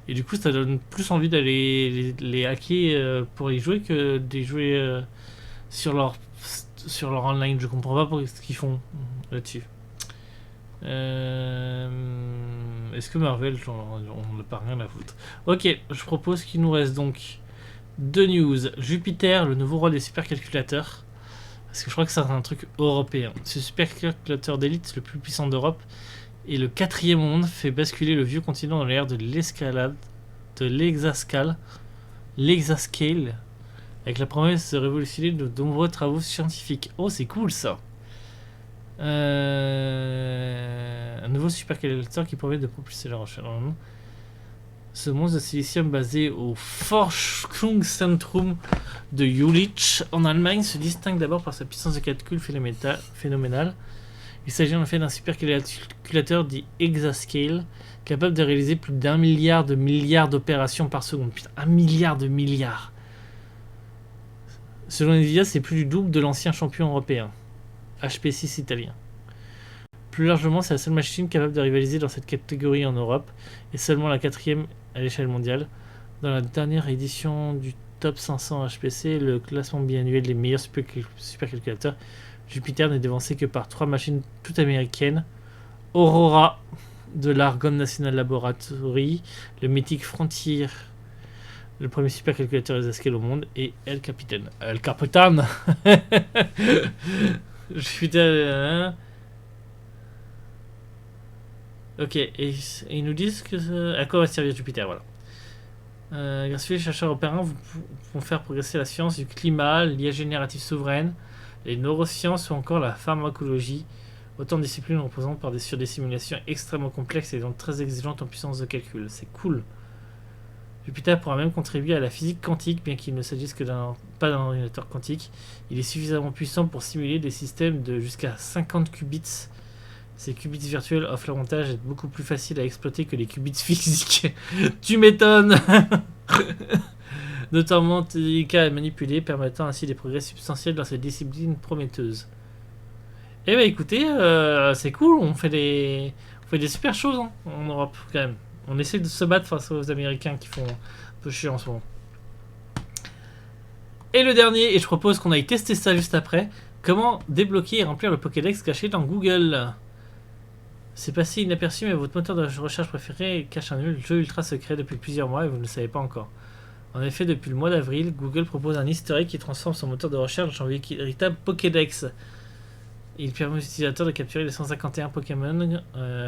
Et du coup, ça donne plus envie d'aller les hacker pour y jouer que de jouer sur leur online. Je comprends pas ce qu'ils font là-dessus. Est-ce que Marvel, on n'a pas rien à foutre. Ok, je propose qu'il nous reste donc 2 news. Jupiter, le nouveau roi des supercalculateurs. Parce que je crois que c'est un truc européen. Ce supercalculateur d'élite le plus puissant d'Europe et le 4e monde fait basculer le vieux continent dans l'ère de l'escalade, de l'exascale, avec la promesse de révolutionner de nombreux travaux scientifiques. Oh, c'est cool ça. Un nouveau supercalculateur qui permet de propulser la recherche. Ce monstre de silicium basé au Forschungszentrum de Jülich en Allemagne se distingue d'abord par sa puissance de calcul phénoménale. Il s'agit en effet d'un supercalculateur dit Exascale, capable de réaliser plus d'1 milliard d'opérations par seconde. Putain, 1 milliard de milliards. Selon Nvidia, c'est plus du double de l'ancien champion européen, HP6 italien. Plus largement, c'est la seule machine capable de rivaliser dans cette catégorie en Europe, et seulement la 4e à l'échelle mondiale. Dans la dernière édition du Top 500 HPC, le classement biannuel des meilleurs supercalculateurs, Jupiter n'est dévancé que par 3 machines toutes américaines: Aurora de l'Argonne National Laboratory, le mythique Frontier, le premier supercalculateur exascale au monde, et El Capitan. Jupiter. Ok, et ils nous disent à quoi va servir Jupiter, voilà. Grâce aux chercheurs européens vont faire progresser la science du climat, l'IA générative souveraine, les neurosciences ou encore la pharmacologie. Autant de disciplines reposant sur des simulations extrêmement complexes et donc très exigeantes en puissance de calcul. C'est cool. Jupiter pourra même contribuer à la physique quantique, bien qu'il ne s'agisse que pas d'un ordinateur quantique. Il est suffisamment puissant pour simuler des systèmes de jusqu'à 50 qubits. Ces qubits virtuels offrent l'avantage d'être beaucoup plus faciles à exploiter que les qubits physiques. Tu m'étonnes. Notamment délicats à manipuler, permettant ainsi des progrès substantiels dans cette discipline prometteuse. Eh ben écoutez, c'est cool, on fait des super choses hein, en Europe quand même. On essaie de se battre face aux Américains qui font un peu chier en ce moment. Et le dernier, et je propose qu'on aille tester ça juste après, comment débloquer et remplir le Pokédex caché dans Google. C'est passé inaperçu, mais votre moteur de recherche préféré cache un jeu ultra secret depuis plusieurs mois et vous ne le savez pas encore. En effet, depuis le mois d'avril, Google propose un easter egg qui transforme son moteur de recherche en véritable Pokédex. Il permet aux utilisateurs de capturer les 151 Pokémon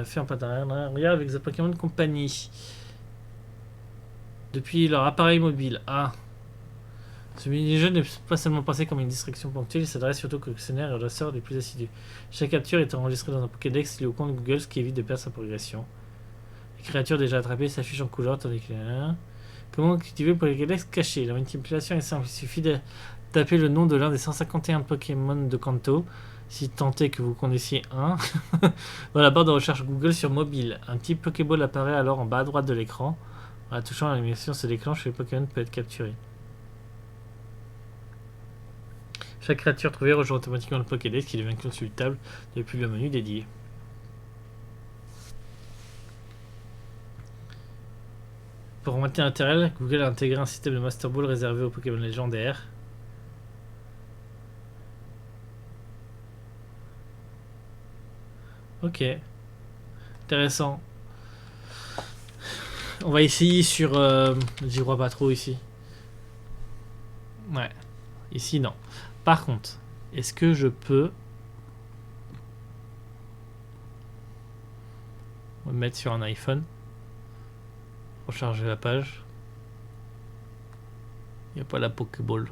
faits en partenariat avec The Pokémon Company depuis leur appareil mobile. Ah, ce mini-jeu n'est pas seulement pensé comme une distraction ponctuelle, il s'adresse surtout aux collectionneurs et aux chasseurs les plus assidus. Chaque capture est enregistrée dans un Pokédex lié au compte Google, ce qui évite de perdre sa progression. Les créatures déjà attrapées s'affichent en couleur tandis que... Comment cultiver le Pokédex caché? La manipulation est simple, il suffit de taper le nom de l'un des 151 Pokémon de Kanto, si tant est que vous connaissiez un, dans la barre de recherche Google sur mobile. Un petit Pokéball apparaît alors en bas à droite de l'écran. En touchant à l'animation se déclenche et le Pokémon peut être capturé. Chaque créature trouvée rejoint automatiquement le Pokédex qui devient consultable depuis le menu dédié. Pour maintenir l'intérêt, Google a intégré un système de Master Ball réservé aux Pokémon légendaires. Ok. Intéressant. On va essayer sur... J'y crois pas trop ici. Ouais. Ici, non. Par contre, est-ce que je peux... On va me mettre sur un iPhone. Recharger la page. Il n'y a pas la Pokéball.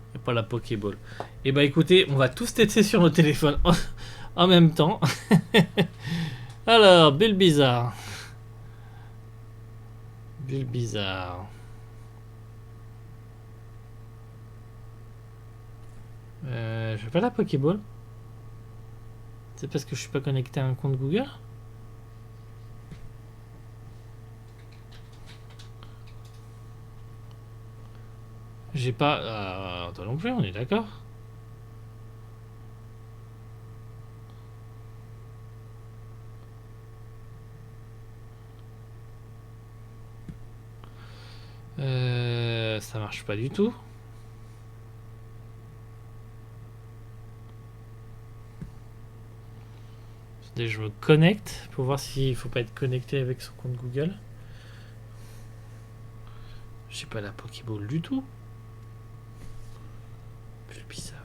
Il n'y a pas la Pokéball. Et bah écoutez, on va tous tester sur nos téléphones en même temps. Alors, bulle bizarre. Bulle bizarre. Je vais pas la Pokéball. C'est parce que je suis pas connecté à un compte Google. J'ai pas... toi non plus, on est d'accord. Ça marche pas du tout. Je me connecte pour voir s'il faut pas être connecté avec son compte Google. J'ai pas la Pokéball du tout. C'est bizarre.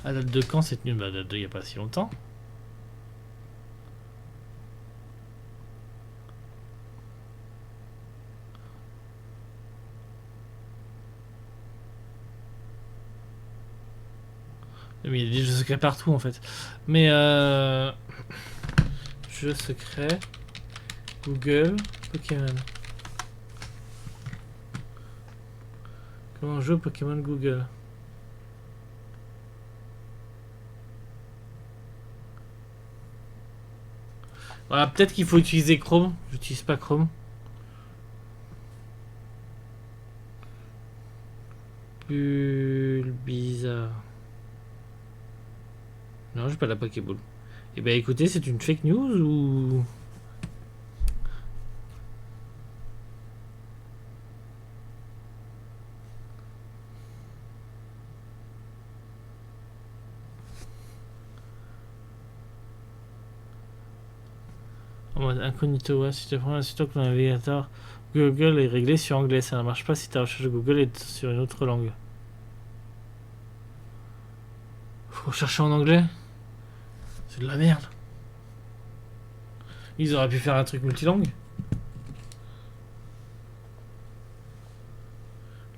À date de quand cette news? Bah, date de il n'y a pas si longtemps. Mais il y a des jeux secrets partout en fait. Mais jeux secrets Google Pokémon. Comment jouer Pokémon Google? Voilà, peut-être qu'il faut utiliser Chrome. J'utilise pas Chrome. Bizarre. Non, j'ai pas la Pokéball. Eh ben écoutez, c'est une fake news ou... En mode incognito, ouais, si tu prends un site que le navigateur Google est réglé sur anglais, ça ne marche pas si ta recherche de Google est sur une autre langue. Faut chercher en anglais? C'est de la merde. Ils auraient pu faire un truc multilangue.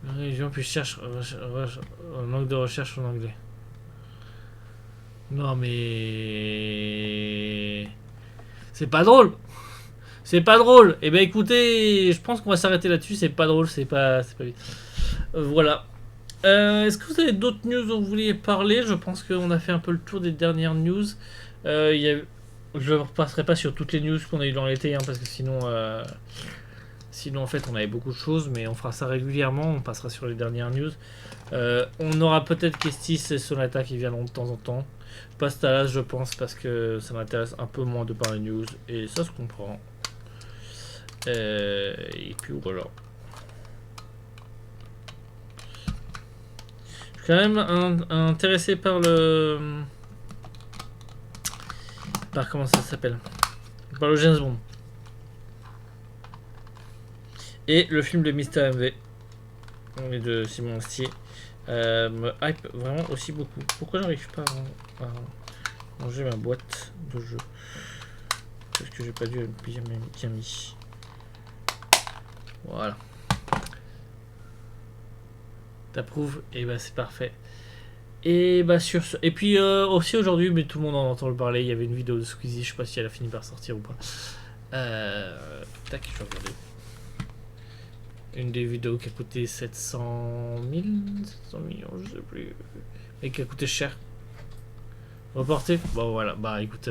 La région puis cherche en langue de recherche en anglais. Non mais... C'est pas drôle. C'est pas drôle. Eh ben écoutez, je pense qu'on va s'arrêter là-dessus. C'est pas drôle, c'est pas vite. Voilà. Est-ce que vous avez d'autres news dont vous vouliez parler? Je pense qu'on a fait un peu le tour des dernières news. Je ne repasserai pas sur toutes les news qu'on a eues dans l'été, hein, parce que sinon en fait on avait beaucoup de choses, mais on fera ça régulièrement. On passera sur les dernières news. On aura peut-être Kestis et Sonata qui viendront de temps en temps. Pas Stalas, je pense, parce que ça m'intéresse un peu moins de parler news, et ça se comprend. Et puis voilà. Je suis quand même intéressé par le... Par comment ça s'appelle? Par le James Bond. Et le film de Mr. MV. Et de Simon Astier. Me hype vraiment aussi beaucoup. Pourquoi j'arrive pas à ranger ma boîte de jeu? Parce que j'ai pas dû bien mis. Voilà. T'approuves? Et bah c'est parfait. Et bah sur ce... Et puis aussi aujourd'hui, mais tout le monde en entend le parler, il y avait une vidéo de Squeezie, je sais pas si elle a fini par sortir ou pas. Tac, je vais regarder. Une des vidéos qui a coûté 700 millions, je sais plus. Et qui a coûté cher. Reporté? Bon voilà, bah écoute,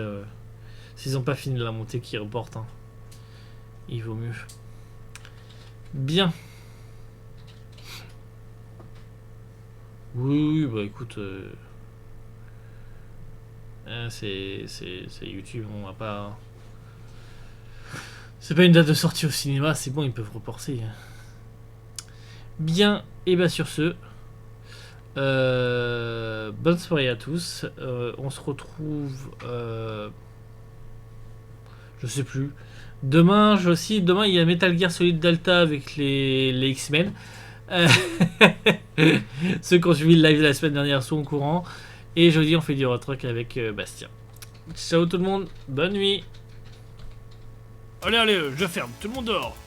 s'ils ont pas fini de la montée, qu'ils reportent. Hein. Il vaut mieux. Bien. Oui, bah écoute, c'est YouTube, on va pas... C'est pas une date de sortie au cinéma, c'est bon, ils peuvent reporter. Bien, et bah sur ce, bonne soirée à tous. On se retrouve, je sais plus. Demain, demain il y a Metal Gear Solid Delta avec les X-Men. Ceux qui ont suivi le live de la semaine dernière sont au courant. Et jeudi on fait du road-truck avec Bastien. Ciao tout le monde, bonne nuit. Allez, je ferme, tout le monde dehors.